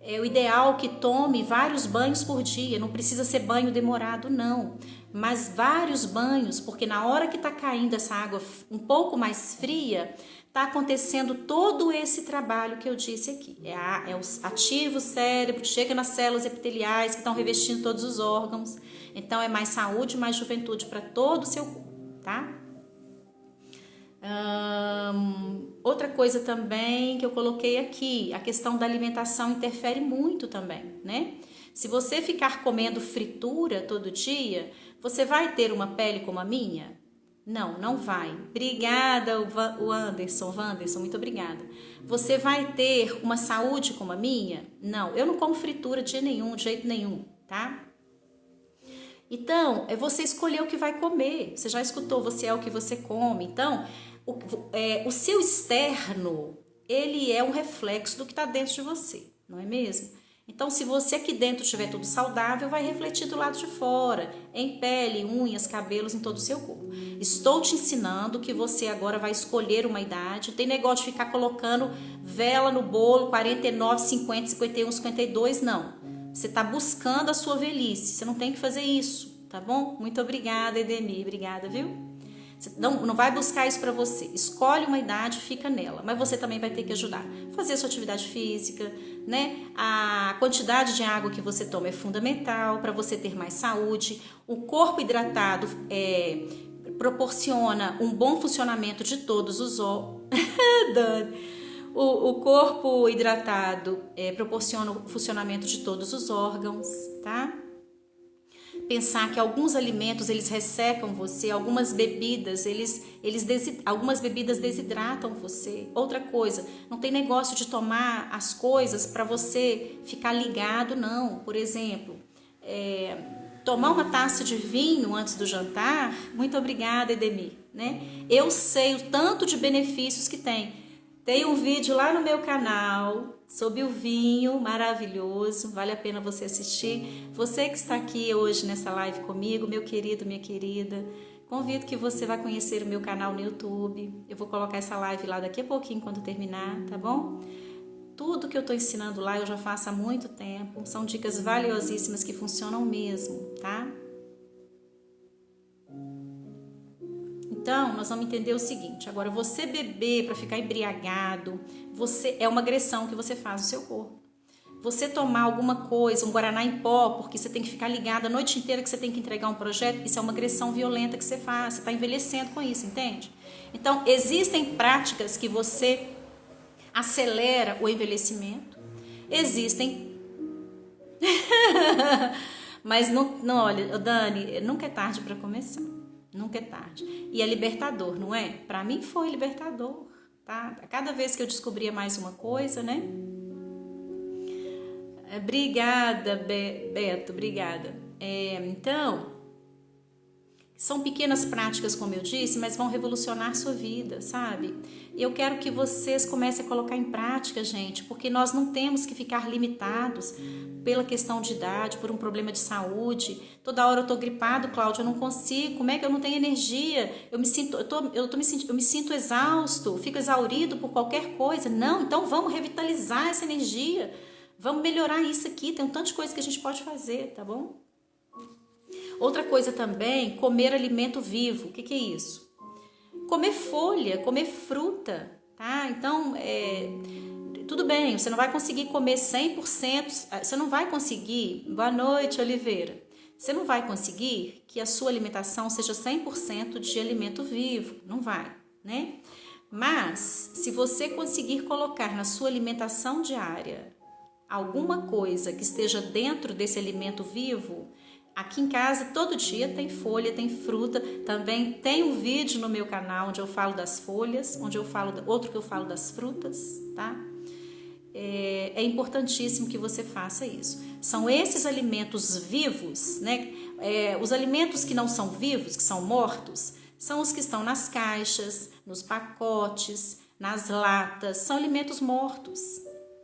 A: é o ideal que tome vários banhos por dia. Não precisa ser banho demorado, não. Mas vários banhos, porque na hora que está caindo essa água um pouco mais fria, está acontecendo todo esse trabalho que eu disse aqui. Ativa o cérebro, chega nas células epiteliais que estão revestindo todos os órgãos. Então, é mais saúde, mais juventude para todo o seu corpo, tá? Outra coisa também que eu coloquei aqui, a questão da alimentação interfere muito também, né? Se você ficar comendo fritura todo dia, você vai ter uma pele como a minha? Não, não vai. Obrigada, o Wanderson, muito obrigada. Você vai ter uma saúde como a minha? Não, eu não como fritura de jeito nenhum, tá? Então, é você escolher o que vai comer. Você já escutou, você é o que você come. Então, o seu externo, ele é um reflexo do que está dentro de você, não é mesmo? Então, se você aqui dentro estiver tudo saudável, vai refletir do lado de fora, em pele, unhas, cabelos, em todo o seu corpo. Estou te ensinando que você agora vai escolher uma idade. Tem negócio de ficar colocando vela no bolo, 49, 50, 51, 52, não. Você está buscando a sua velhice, você não tem que fazer isso, tá bom? Muito obrigada, Edemir, obrigada, viu? Você não vai buscar isso para você. Escolhe uma idade, fica nela. Mas você também vai ter que ajudar. Fazer a sua atividade física, né? A quantidade de água que você toma é fundamental para você ter mais saúde. O corpo hidratado proporciona um bom funcionamento de todos os órgãos. O corpo hidratado proporciona o funcionamento de todos os órgãos, tá? Pensar que alguns alimentos eles ressecam você, algumas bebidas algumas bebidas desidratam você. Outra coisa, não tem negócio de tomar as coisas para você ficar ligado, não. Por exemplo, tomar uma taça de vinho antes do jantar. Muito obrigada, Edemir, né? Eu sei o tanto de benefícios que tem. Tem um vídeo lá no meu canal sobre o vinho, maravilhoso, vale a pena você assistir. Você que está aqui hoje nessa live comigo, meu querido, minha querida, convido que você vá conhecer o meu canal no YouTube. Eu vou colocar essa live lá daqui a pouquinho quando terminar, tá bom? Tudo que eu estou ensinando lá eu já faço há muito tempo, são dicas valiosíssimas que funcionam mesmo, tá? Então, nós vamos entender o seguinte, agora você beber para ficar embriagado, é uma agressão que você faz no seu corpo. Você tomar alguma coisa, um guaraná em pó, porque você tem que ficar ligado a noite inteira que você tem que entregar um projeto, isso é uma agressão violenta que você faz, você está envelhecendo com isso, entende? Então, existem práticas que você acelera o envelhecimento, existem... Mas, não, olha, Dani, nunca é tarde para começar. Nunca é tarde. E é libertador, não é? Para mim foi libertador, tá? Cada vez que eu descobria mais uma coisa, né? Obrigada, Beto, obrigada. Então, São pequenas práticas, como eu disse, mas vão revolucionar sua vida, sabe? E eu quero que vocês comecem a colocar em prática, gente, porque nós não temos que ficar limitados pela questão de idade, por um problema de saúde. Toda hora eu tô gripado, Cláudia, eu não consigo. Como é que eu não tenho energia? Eu me sinto exausto, fico exaurido por qualquer coisa. Não, então vamos revitalizar essa energia. Vamos melhorar isso aqui. Tem um tanto de coisa que a gente pode fazer, tá bom? Outra coisa também, comer alimento vivo. O que é isso? Comer folha, comer fruta, tá? Então, tudo bem, você não vai conseguir comer 100%, você não vai conseguir, boa noite, Oliveira, você não vai conseguir que a sua alimentação seja 100% de alimento vivo, não vai, né? Mas, se você conseguir colocar na sua alimentação diária alguma coisa que esteja dentro desse alimento vivo, aqui em casa todo dia tem folha, tem fruta, também tem um vídeo no meu canal onde eu falo das folhas, outro que eu falo das frutas, tá? É importantíssimo que você faça isso. São esses alimentos vivos, né? Os alimentos que não são vivos, que são mortos, são os que estão nas caixas, nos pacotes, nas latas, são alimentos mortos,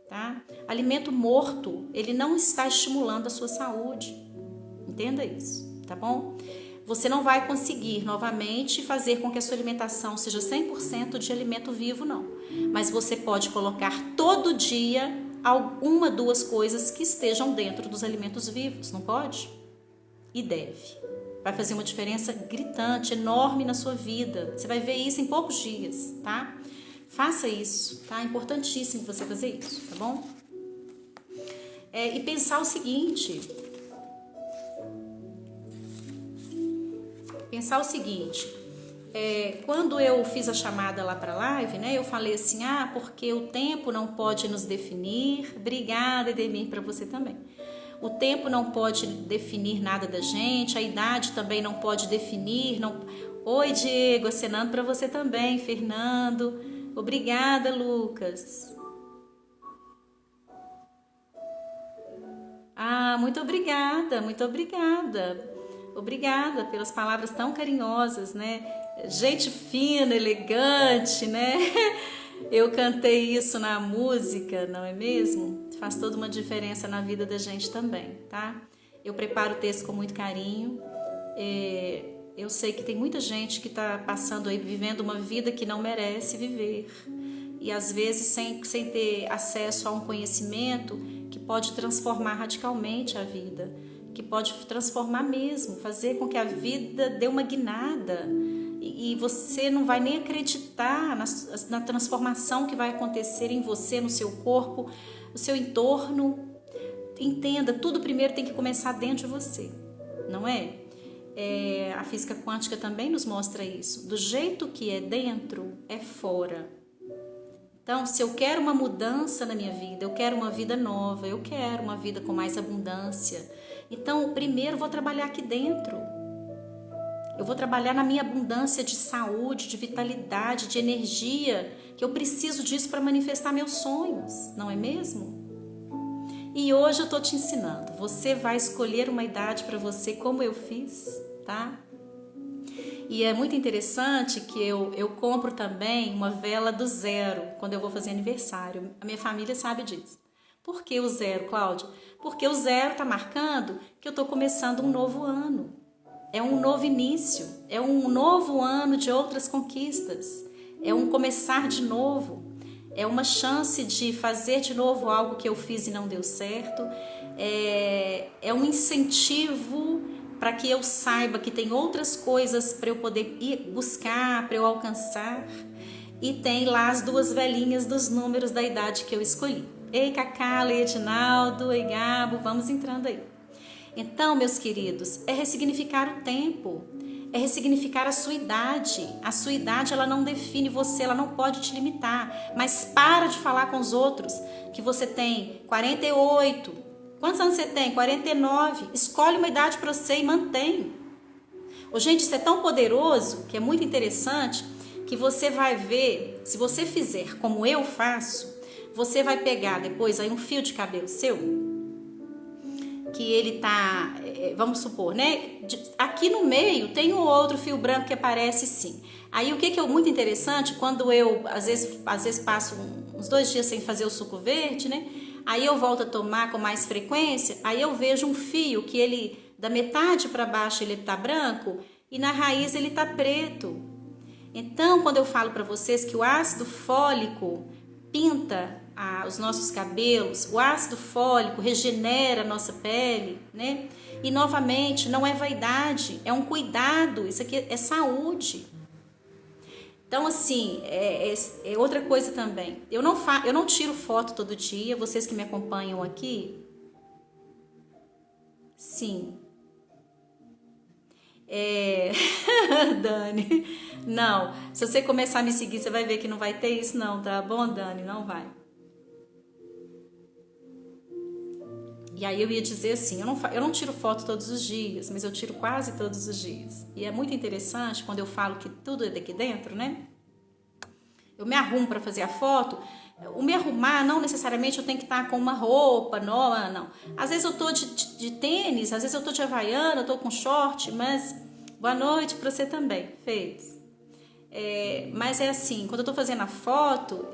A: tá? Alimento morto, ele não está estimulando a sua saúde. Entenda isso, tá bom? Você não vai conseguir novamente fazer com que a sua alimentação seja 100% de alimento vivo, não. Mas você pode colocar todo dia uma, duas coisas que estejam dentro dos alimentos vivos, não pode? E deve. Vai fazer uma diferença gritante, enorme na sua vida. Você vai ver isso em poucos dias, tá? Faça isso, tá? É importantíssimo você fazer isso, tá bom? E pensar o seguinte... quando eu fiz a chamada lá para a live, né, eu falei assim, porque o tempo não pode nos definir. Obrigada, Edemir, para você também. O tempo não pode definir nada da gente, a idade também não pode definir. Oi, Diego, acenando para você também, Fernando. Obrigada, Lucas. Muito obrigada, muito obrigada. Obrigada pelas palavras tão carinhosas, né? Gente fina, elegante, né? Eu cantei isso na música, não é mesmo? Faz toda uma diferença na vida da gente também, tá? Eu preparo o texto com muito carinho. Eu sei que tem muita gente que está passando aí, vivendo uma vida que não merece viver. E às vezes sem ter acesso a um conhecimento que pode transformar radicalmente a vida. Que pode transformar mesmo, fazer com que a vida dê uma guinada e você não vai nem acreditar na transformação que vai acontecer em você, no seu corpo, no seu entorno. Entenda, tudo primeiro tem que começar dentro de você, não é? A física quântica também nos mostra isso. Do jeito que é dentro, é fora. Então, se eu quero uma mudança na minha vida, eu quero uma vida nova, eu quero uma vida com mais abundância, então, primeiro eu vou trabalhar aqui dentro. Eu vou trabalhar na minha abundância de saúde, de vitalidade, de energia, que eu preciso disso para manifestar meus sonhos, não é mesmo? E hoje eu estou te ensinando. Você vai escolher uma idade para você, como eu fiz, tá? E é muito interessante que eu compro também uma vela do 0 quando eu vou fazer aniversário. A minha família sabe disso. Por que o 0, Cláudia? Porque o 0 está marcando que eu estou começando um novo ano. É um novo início, é um novo ano de outras conquistas. É um começar de novo. É uma chance de fazer de novo algo que eu fiz e não deu certo. É um incentivo para que eu saiba que tem outras coisas para eu poder ir buscar, para eu alcançar. E tem lá as 2 velinhas dos números da idade que eu escolhi. Ei, Cacá, Edinaldo, ei, Gabo, vamos entrando aí. Então, meus queridos, é ressignificar o tempo, é ressignificar a sua idade. A sua idade, ela não define você, ela não pode te limitar. Mas para de falar com os outros que você tem 48. Quantos anos você tem? 49. Escolhe uma idade para você e mantém. Gente, isso é tão poderoso que é muito interessante que você vai ver, se você fizer como eu faço, você vai pegar depois aí um fio de cabelo seu, que ele tá, vamos supor, né? Aqui no meio tem um outro fio branco que aparece sim. Aí o que é muito interessante, quando eu às vezes passo uns 2 dias sem fazer o suco verde, né? Aí eu volto a tomar com mais frequência, aí eu vejo um fio que ele, da metade para baixo ele tá branco e na raiz ele tá preto. Então, quando eu falo para vocês que o ácido fólico pinta os nossos cabelos, o ácido fólico regenera a nossa pele, né? E novamente, não é vaidade, é um cuidado, isso aqui é saúde. Então, assim, é outra coisa também. Eu não tiro foto todo dia, vocês que me acompanham aqui. Sim. Dani, não. Se você começar a me seguir, você vai ver que não vai ter isso não, tá bom, Dani? Não vai. E aí eu ia dizer assim, eu não tiro foto todos os dias, mas eu tiro quase todos os dias. E é muito interessante quando eu falo que tudo é daqui dentro, né? Eu me arrumo para fazer a foto. O me arrumar, não necessariamente eu tenho que estar com uma roupa nova, não. Às vezes eu tô de tênis, às vezes eu tô de havaiana, eu tô com short, mas boa noite para você também, fez. Mas é assim, quando eu tô fazendo a foto,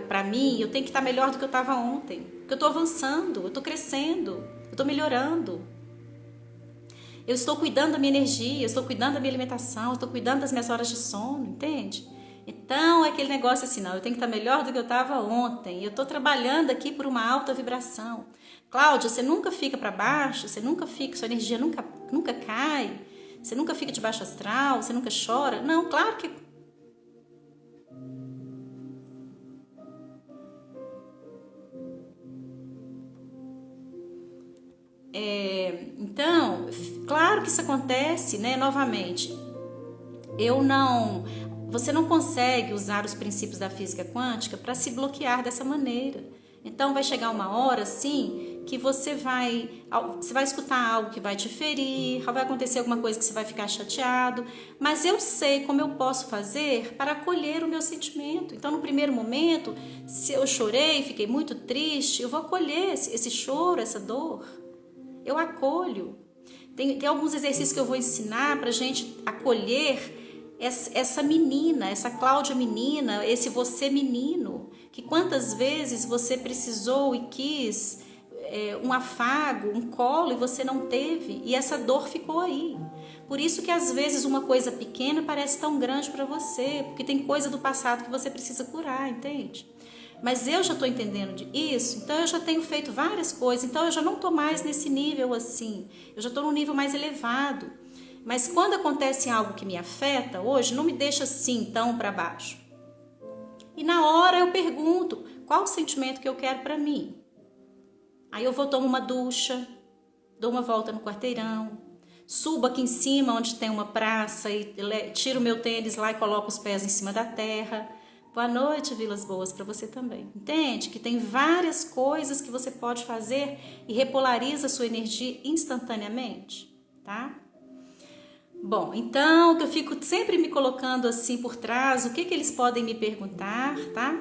A: pra mim, eu tenho que estar melhor do que eu estava ontem. Porque eu tô avançando, eu tô crescendo, eu tô melhorando. Eu estou cuidando da minha energia, eu estou cuidando da minha alimentação, eu estou cuidando das minhas horas de sono, entende? Então é aquele negócio assim, não, eu tenho que estar melhor do que eu estava ontem. Eu estou trabalhando aqui por uma alta vibração. Cláudia, você nunca fica para baixo, você nunca fica, sua energia nunca cai, você nunca fica de baixo astral, você nunca chora. Não, claro que então, claro que isso acontece, né? Novamente, você não consegue usar os princípios da física quântica para se bloquear dessa maneira. Então vai chegar uma hora assim que você vai escutar algo que vai te ferir, vai acontecer alguma coisa que você vai ficar chateado, mas eu sei como eu posso fazer para acolher o meu sentimento. Então no primeiro momento, se eu chorei, fiquei muito triste, eu vou acolher esse choro, essa dor. Eu acolho. Tem alguns exercícios que eu vou ensinar para a gente acolher essa menina, essa Cláudia menina, esse você menino, que quantas vezes você precisou e quis um afago, um colo e você não teve, e essa dor ficou aí. Por isso que às vezes uma coisa pequena parece tão grande para você, porque tem coisa do passado que você precisa curar, entende? Mas eu já estou entendendo isso, então eu já tenho feito várias coisas, então eu já não estou mais nesse nível assim, eu já estou num nível mais elevado. Mas quando acontece algo que me afeta hoje, não me deixa assim tão para baixo. E na hora eu pergunto, qual o sentimento que eu quero para mim? Aí eu vou tomar uma ducha, dou uma volta no quarteirão, subo aqui em cima onde tem uma praça e tiro meu tênis lá e coloco os pés em cima da terra. Boa noite, Vilas Boas, para você também. Entende que tem várias coisas que você pode fazer e repolariza a sua energia instantaneamente, tá? Bom, então eu fico sempre me colocando assim por trás, o que eles podem me perguntar, tá?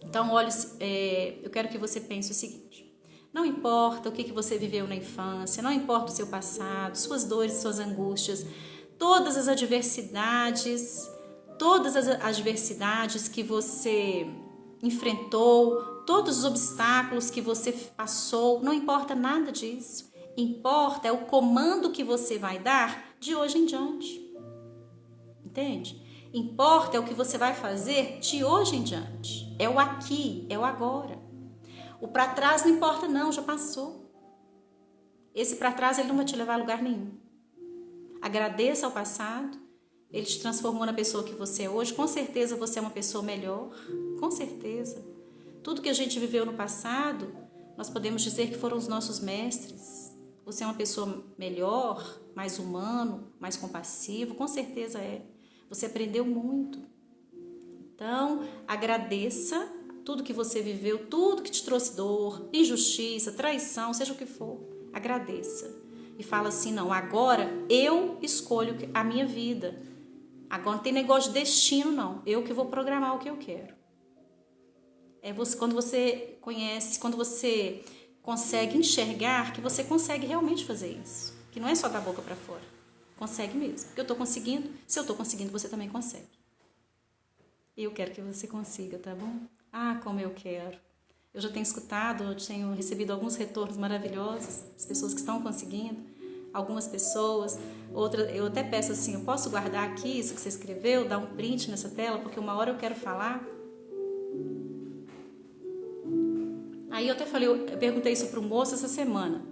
A: Então, olha, eu quero que você pense o seguinte: não importa o que você viveu na infância, não importa o seu passado, suas dores, suas angústias, todas as adversidades que você enfrentou, todos os obstáculos que você passou, não importa nada disso. Importa é o comando que você vai dar de hoje em diante. Entende? Importa é o que você vai fazer de hoje em diante. É o aqui, é o agora. O para trás não importa não, já passou. Esse para trás ele não vai te levar a lugar nenhum. Agradeça ao passado. Ele te transformou na pessoa que você é hoje. Com certeza você é uma pessoa melhor. Com certeza. Tudo que a gente viveu no passado, nós podemos dizer que foram os nossos mestres. Você é uma pessoa melhor, mais humano, mais compassivo. Com certeza é. Você aprendeu muito. Então, agradeça tudo que você viveu, tudo que te trouxe dor, injustiça, traição, seja o que for. Agradeça. E fala assim, não, agora eu escolho a minha vida. Agora não tem negócio de destino, não. Eu que vou programar o que eu quero. Quando você consegue enxergar que você consegue realmente fazer isso. Que não é só da boca para fora. Consegue mesmo. Porque eu estou conseguindo. Se eu estou conseguindo, você também consegue. E eu quero que você consiga, tá bom? Ah, como eu quero. Eu já tenho escutado, eu tenho recebido alguns retornos maravilhosos. As pessoas que estão conseguindo. Algumas pessoas. Outras, eu até peço assim, eu posso guardar aqui isso que você escreveu? Dar um print nessa tela? Porque uma hora eu quero falar. Aí eu até falei, eu perguntei isso para o moço essa semana.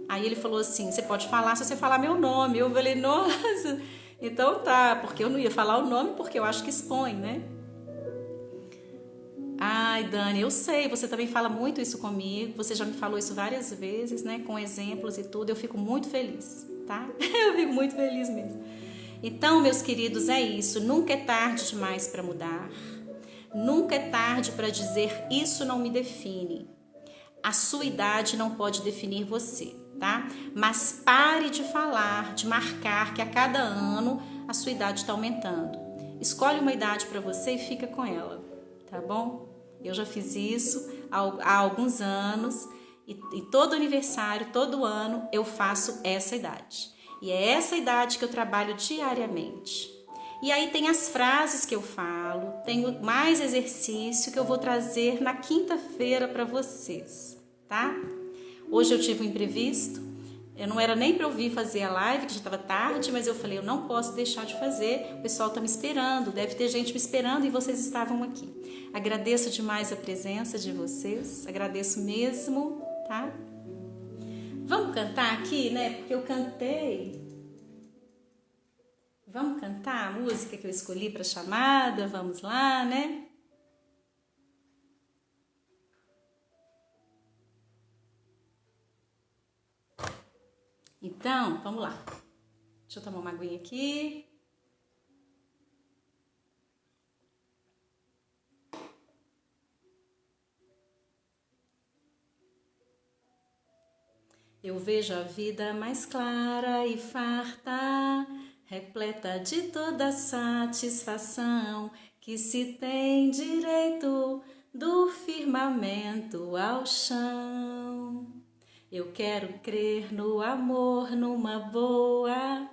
A: Aí ele falou assim, você pode falar se você falar meu nome. Eu falei, nossa, então tá, porque eu não ia falar o nome porque eu acho que expõe, né? Ai, Dani, eu sei, você também fala muito isso comigo, você já me falou isso várias vezes, né? Com exemplos e tudo, eu fico muito feliz, tá? Eu fico muito feliz mesmo. Então, meus queridos, é isso, nunca é tarde demais para mudar. Nunca é tarde para dizer isso não me define. A sua idade não pode definir você, tá? Mas pare de falar, de marcar que a cada ano a sua idade está aumentando. Escolhe uma idade para você e fica com ela, tá bom? Eu já fiz isso há alguns anos e todo aniversário, todo ano eu faço essa idade. E é essa idade que eu trabalho diariamente. E aí tem as frases que eu falo, tem mais exercício que eu vou trazer na quinta-feira para vocês, tá? Hoje eu tive um imprevisto, eu não era nem para eu vir fazer a live, que já estava tarde, mas eu falei, eu não posso deixar de fazer, o pessoal está me esperando, deve ter gente me esperando e vocês estavam aqui. Agradeço demais a presença de vocês, agradeço mesmo, tá? Vamos cantar aqui, né? Porque eu cantei. Vamos cantar a música que eu escolhi para a chamada? Vamos lá, né? Então, vamos lá. Deixa eu tomar uma aguinha aqui. Eu vejo a vida mais clara e farta, repleta de toda satisfação, que se tem direito do firmamento ao chão. Eu quero crer no amor, numa boa,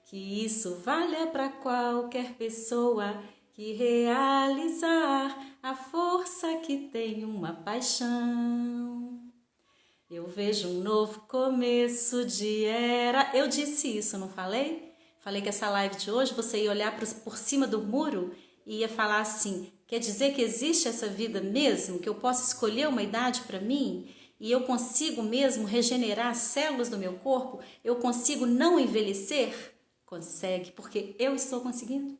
A: que isso valha para qualquer pessoa que realizar a força que tem uma paixão. Eu vejo um novo começo de era. Eu disse isso, não falei? Falei que essa live de hoje você ia olhar por cima do muro e ia falar assim, quer dizer que existe essa vida mesmo? Que eu posso escolher uma idade para mim? E eu consigo mesmo regenerar as células do meu corpo? Eu consigo não envelhecer? Consegue, porque eu estou conseguindo,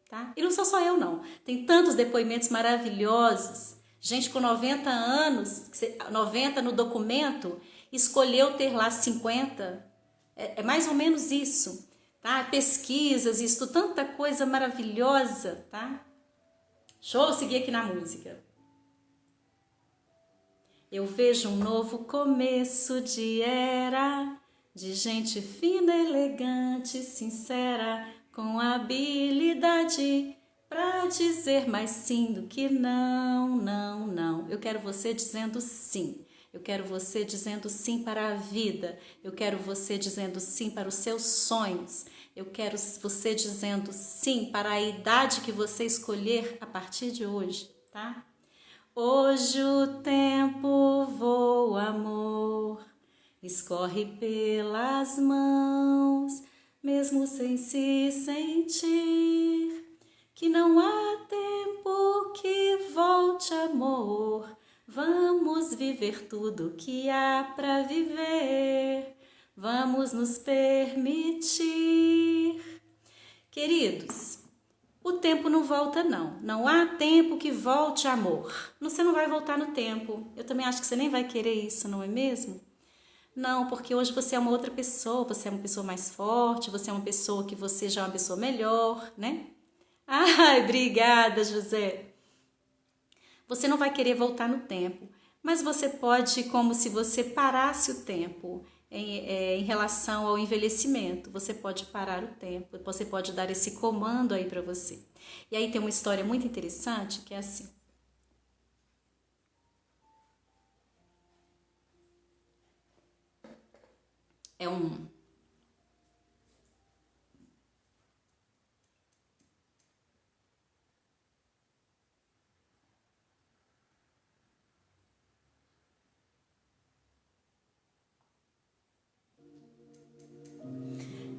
A: tá? E não sou só eu, não. Tem tantos depoimentos maravilhosos. Gente com 90 anos, 90 no documento, escolheu ter lá 50. É mais ou menos isso, tá? Pesquisas, isso, tanta coisa maravilhosa, tá? Deixa eu seguir aqui na música. Eu vejo um novo começo de era, de gente fina, elegante, sincera, com habilidade pra dizer mais sim do que não, não, não. Eu quero você dizendo sim. Eu quero você dizendo sim para a vida. Eu quero você dizendo sim para os seus sonhos. Eu quero você dizendo sim para a idade que você escolher a partir de hoje, tá? Hoje o tempo voa, amor, escorre pelas mãos, mesmo sem se sentir. Que não há tempo que volte, amor. Vamos viver tudo que há para viver. Vamos nos permitir. Queridos, o tempo não volta, não. Não há tempo que volte, amor. Você não vai voltar no tempo. Eu também acho que você nem vai querer isso, não é mesmo? Não, porque hoje você é uma outra pessoa. Você é uma pessoa mais forte. Você é uma pessoa que você já é uma pessoa melhor, né? Ai, obrigada, José. Você não vai querer voltar no tempo, mas você pode, como se você parasse o tempo em relação ao envelhecimento. Você pode parar o tempo, você pode dar esse comando aí para você. E aí tem uma história muito interessante que é assim. É um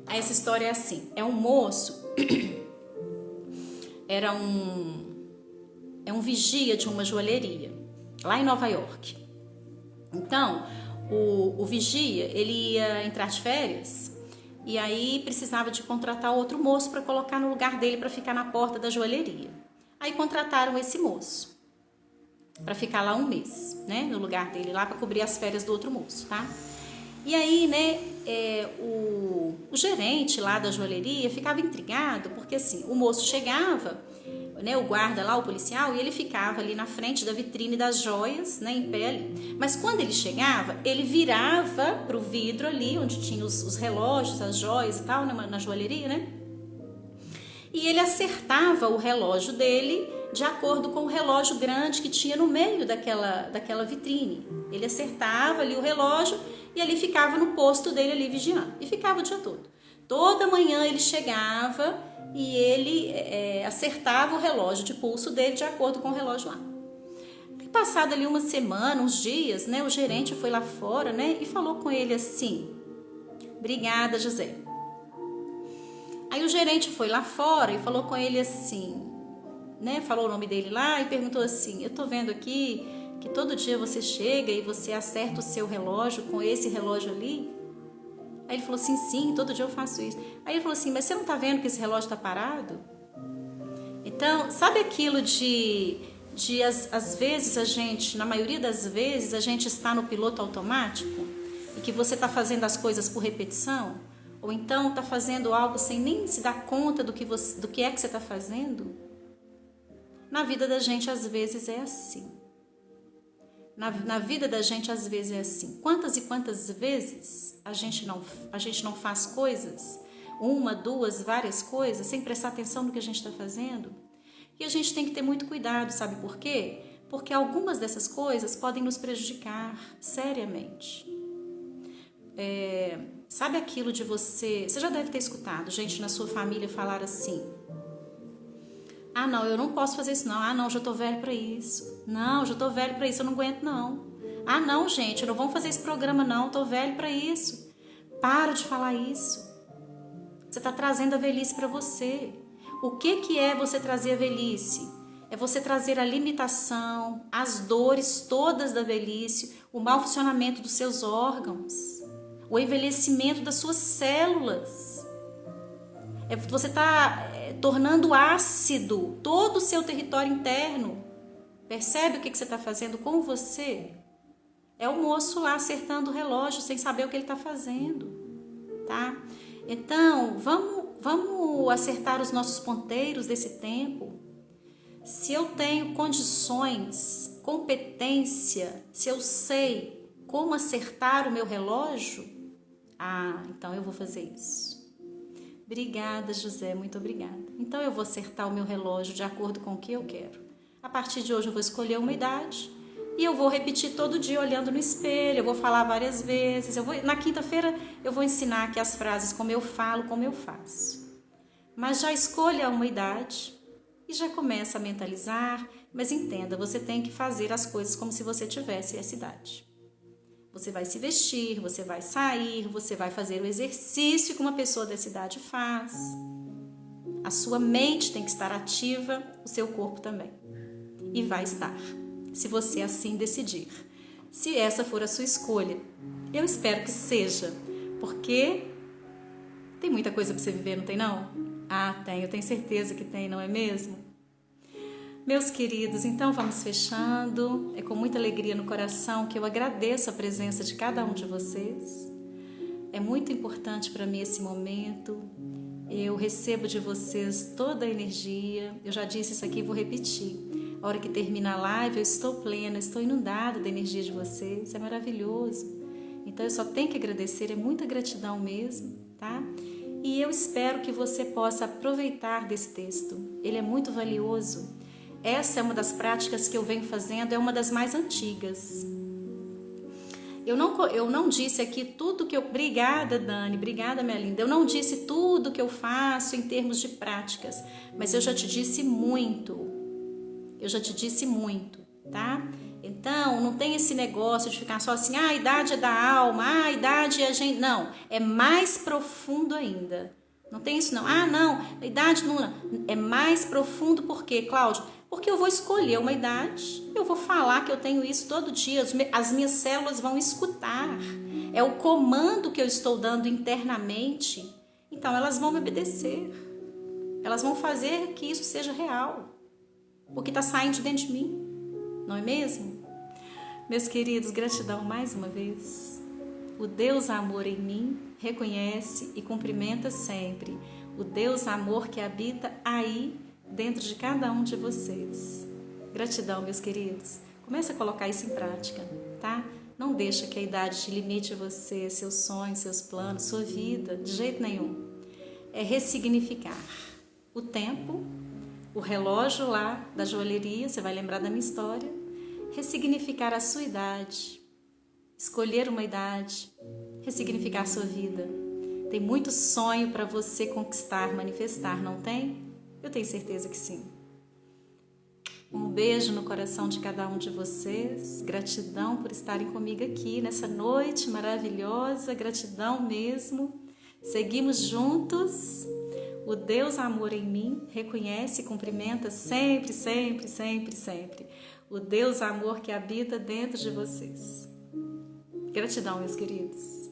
A: Essa história é assim, é um moço, é um vigia de uma joalheria, lá em Nova York. Então, o vigia, ele ia entrar de férias e aí precisava de contratar outro moço para colocar no lugar dele para ficar na porta da joalheria. Aí contrataram esse moço para ficar lá um mês, né, no lugar dele lá para cobrir as férias do outro moço, tá? E aí, né, o gerente lá da joalheria ficava intrigado porque assim, o moço chegava, né, o guarda lá, o policial, e ele ficava ali na frente da vitrine das joias, né, em pé ali. Mas quando ele chegava, ele virava pro vidro ali, onde tinha os relógios, as joias e tal, na joalheria, né? E ele acertava o relógio dele de acordo com o relógio grande que tinha no meio daquela vitrine. Ele acertava ali o relógio e ali ficava no posto dele ali vigiando. E ficava o dia todo. Toda manhã ele chegava e ele acertava o relógio de pulso dele de acordo com o relógio lá. E passado ali uma semana, uns dias, né, o gerente foi lá fora, né, e falou com ele assim: obrigada, José. Aí o gerente foi lá fora e falou com ele assim, né, falou o nome dele lá e perguntou assim: eu tô vendo aqui que todo dia você chega e você acerta o seu relógio com esse relógio ali. Aí ele falou assim: sim, todo dia eu faço isso. Aí ele falou assim: mas você não tá vendo que esse relógio tá parado? Então, sabe aquilo de às vezes a gente, na maioria das vezes, a gente está no piloto automático e que você tá fazendo as coisas por repetição? Ou então tá fazendo algo sem nem se dar conta do que é que você tá fazendo? Na vida da gente, às vezes, é assim. Na vida da gente, às vezes, é assim. Quantas e quantas vezes a gente não faz coisas, uma, duas, várias coisas, sem prestar atenção no que a gente está fazendo? E a gente tem que ter muito cuidado, sabe por quê? Porque algumas dessas coisas podem nos prejudicar seriamente. Sabe aquilo de você já deve ter escutado gente na sua família falar assim: ah, não, eu não posso fazer isso não. Ah, não, já tô velho pra isso. Não, já tô velho pra isso, eu não aguento não. Ah, não, gente, não vamos fazer esse programa não, tô velho pra isso. Para de falar isso. Você tá trazendo a velhice pra você. O que é você trazer a velhice? É você trazer a limitação, as dores todas da velhice, o mau funcionamento dos seus órgãos, o envelhecimento das suas células. Você está tornando ácido todo o seu território interno. Percebe o que você está fazendo com você? É o moço lá acertando o relógio sem saber o que ele está fazendo, tá? Então, vamos acertar os nossos ponteiros desse tempo. Se eu tenho condições, competência, se eu sei como acertar o meu relógio, então eu vou fazer isso. Obrigada, José, muito obrigada. Então eu vou acertar o meu relógio de acordo com o que eu quero. A partir de hoje eu vou escolher uma idade e eu vou repetir todo dia olhando no espelho, eu vou falar várias vezes. Na quinta-feira eu vou ensinar aqui as frases como eu falo, como eu faço. Mas já escolha uma idade e já começa a mentalizar, mas entenda, você tem que fazer as coisas como se você tivesse essa idade. Você vai se vestir, você vai sair, você vai fazer o exercício que uma pessoa dessa idade faz. A sua mente tem que estar ativa, o seu corpo também. E vai estar, se você assim decidir. Se essa for a sua escolha, eu espero que seja, porque tem muita coisa para você viver, não tem não? Tem, eu tenho certeza que tem, não é mesmo? Meus queridos, então vamos fechando. É com muita alegria no coração que eu agradeço a presença de cada um de vocês. É muito importante para mim esse momento. Eu recebo de vocês toda a energia. Eu já disse isso aqui e vou repetir. A hora que termina a live, eu estou plena, estou inundada da energia de vocês. É maravilhoso. Então eu só tenho que agradecer, é muita gratidão mesmo, tá? E eu espero que você possa aproveitar desse texto. Ele é muito valioso. Essa é uma das práticas que eu venho fazendo, é uma das mais antigas. Eu não disse aqui tudo que eu... Obrigada, Dani, obrigada, minha linda. Eu não disse tudo que eu faço em termos de práticas, mas eu já te disse muito. Eu já te disse muito, tá? Então, não tem esse negócio de ficar só assim, a idade é da alma, a idade é a gente... Não, é mais profundo ainda. Não tem isso não. Não, a idade não... É mais profundo por quê, Cláudio? Porque eu vou escolher uma idade, eu vou falar que eu tenho isso todo dia, as minhas células vão escutar. É o comando que eu estou dando internamente. Então, elas vão me obedecer. Elas vão fazer que isso seja real. Porque está saindo de dentro de mim. Não é mesmo? Meus queridos, gratidão mais uma vez. O Deus amor em mim reconhece e cumprimenta sempre o Deus amor que habita aí dentro de cada um de vocês. Gratidão, meus queridos. Comece a colocar isso em prática, tá? Não deixa que a idade te limite você, seus sonhos, seus planos, sua vida, de jeito nenhum. É ressignificar o tempo, o relógio lá da joalheria, você vai lembrar da minha história. Ressignificar a sua idade, escolher uma idade, ressignificar a sua vida. Tem muito sonho para você conquistar, manifestar, não tem? Eu tenho certeza que sim. Um beijo no coração de cada um de vocês. Gratidão por estarem comigo aqui nessa noite maravilhosa. Gratidão mesmo. Seguimos juntos. O Deus amor em mim reconhece e cumprimenta sempre, sempre, sempre, sempre. O Deus amor que habita dentro de vocês. Gratidão, meus queridos.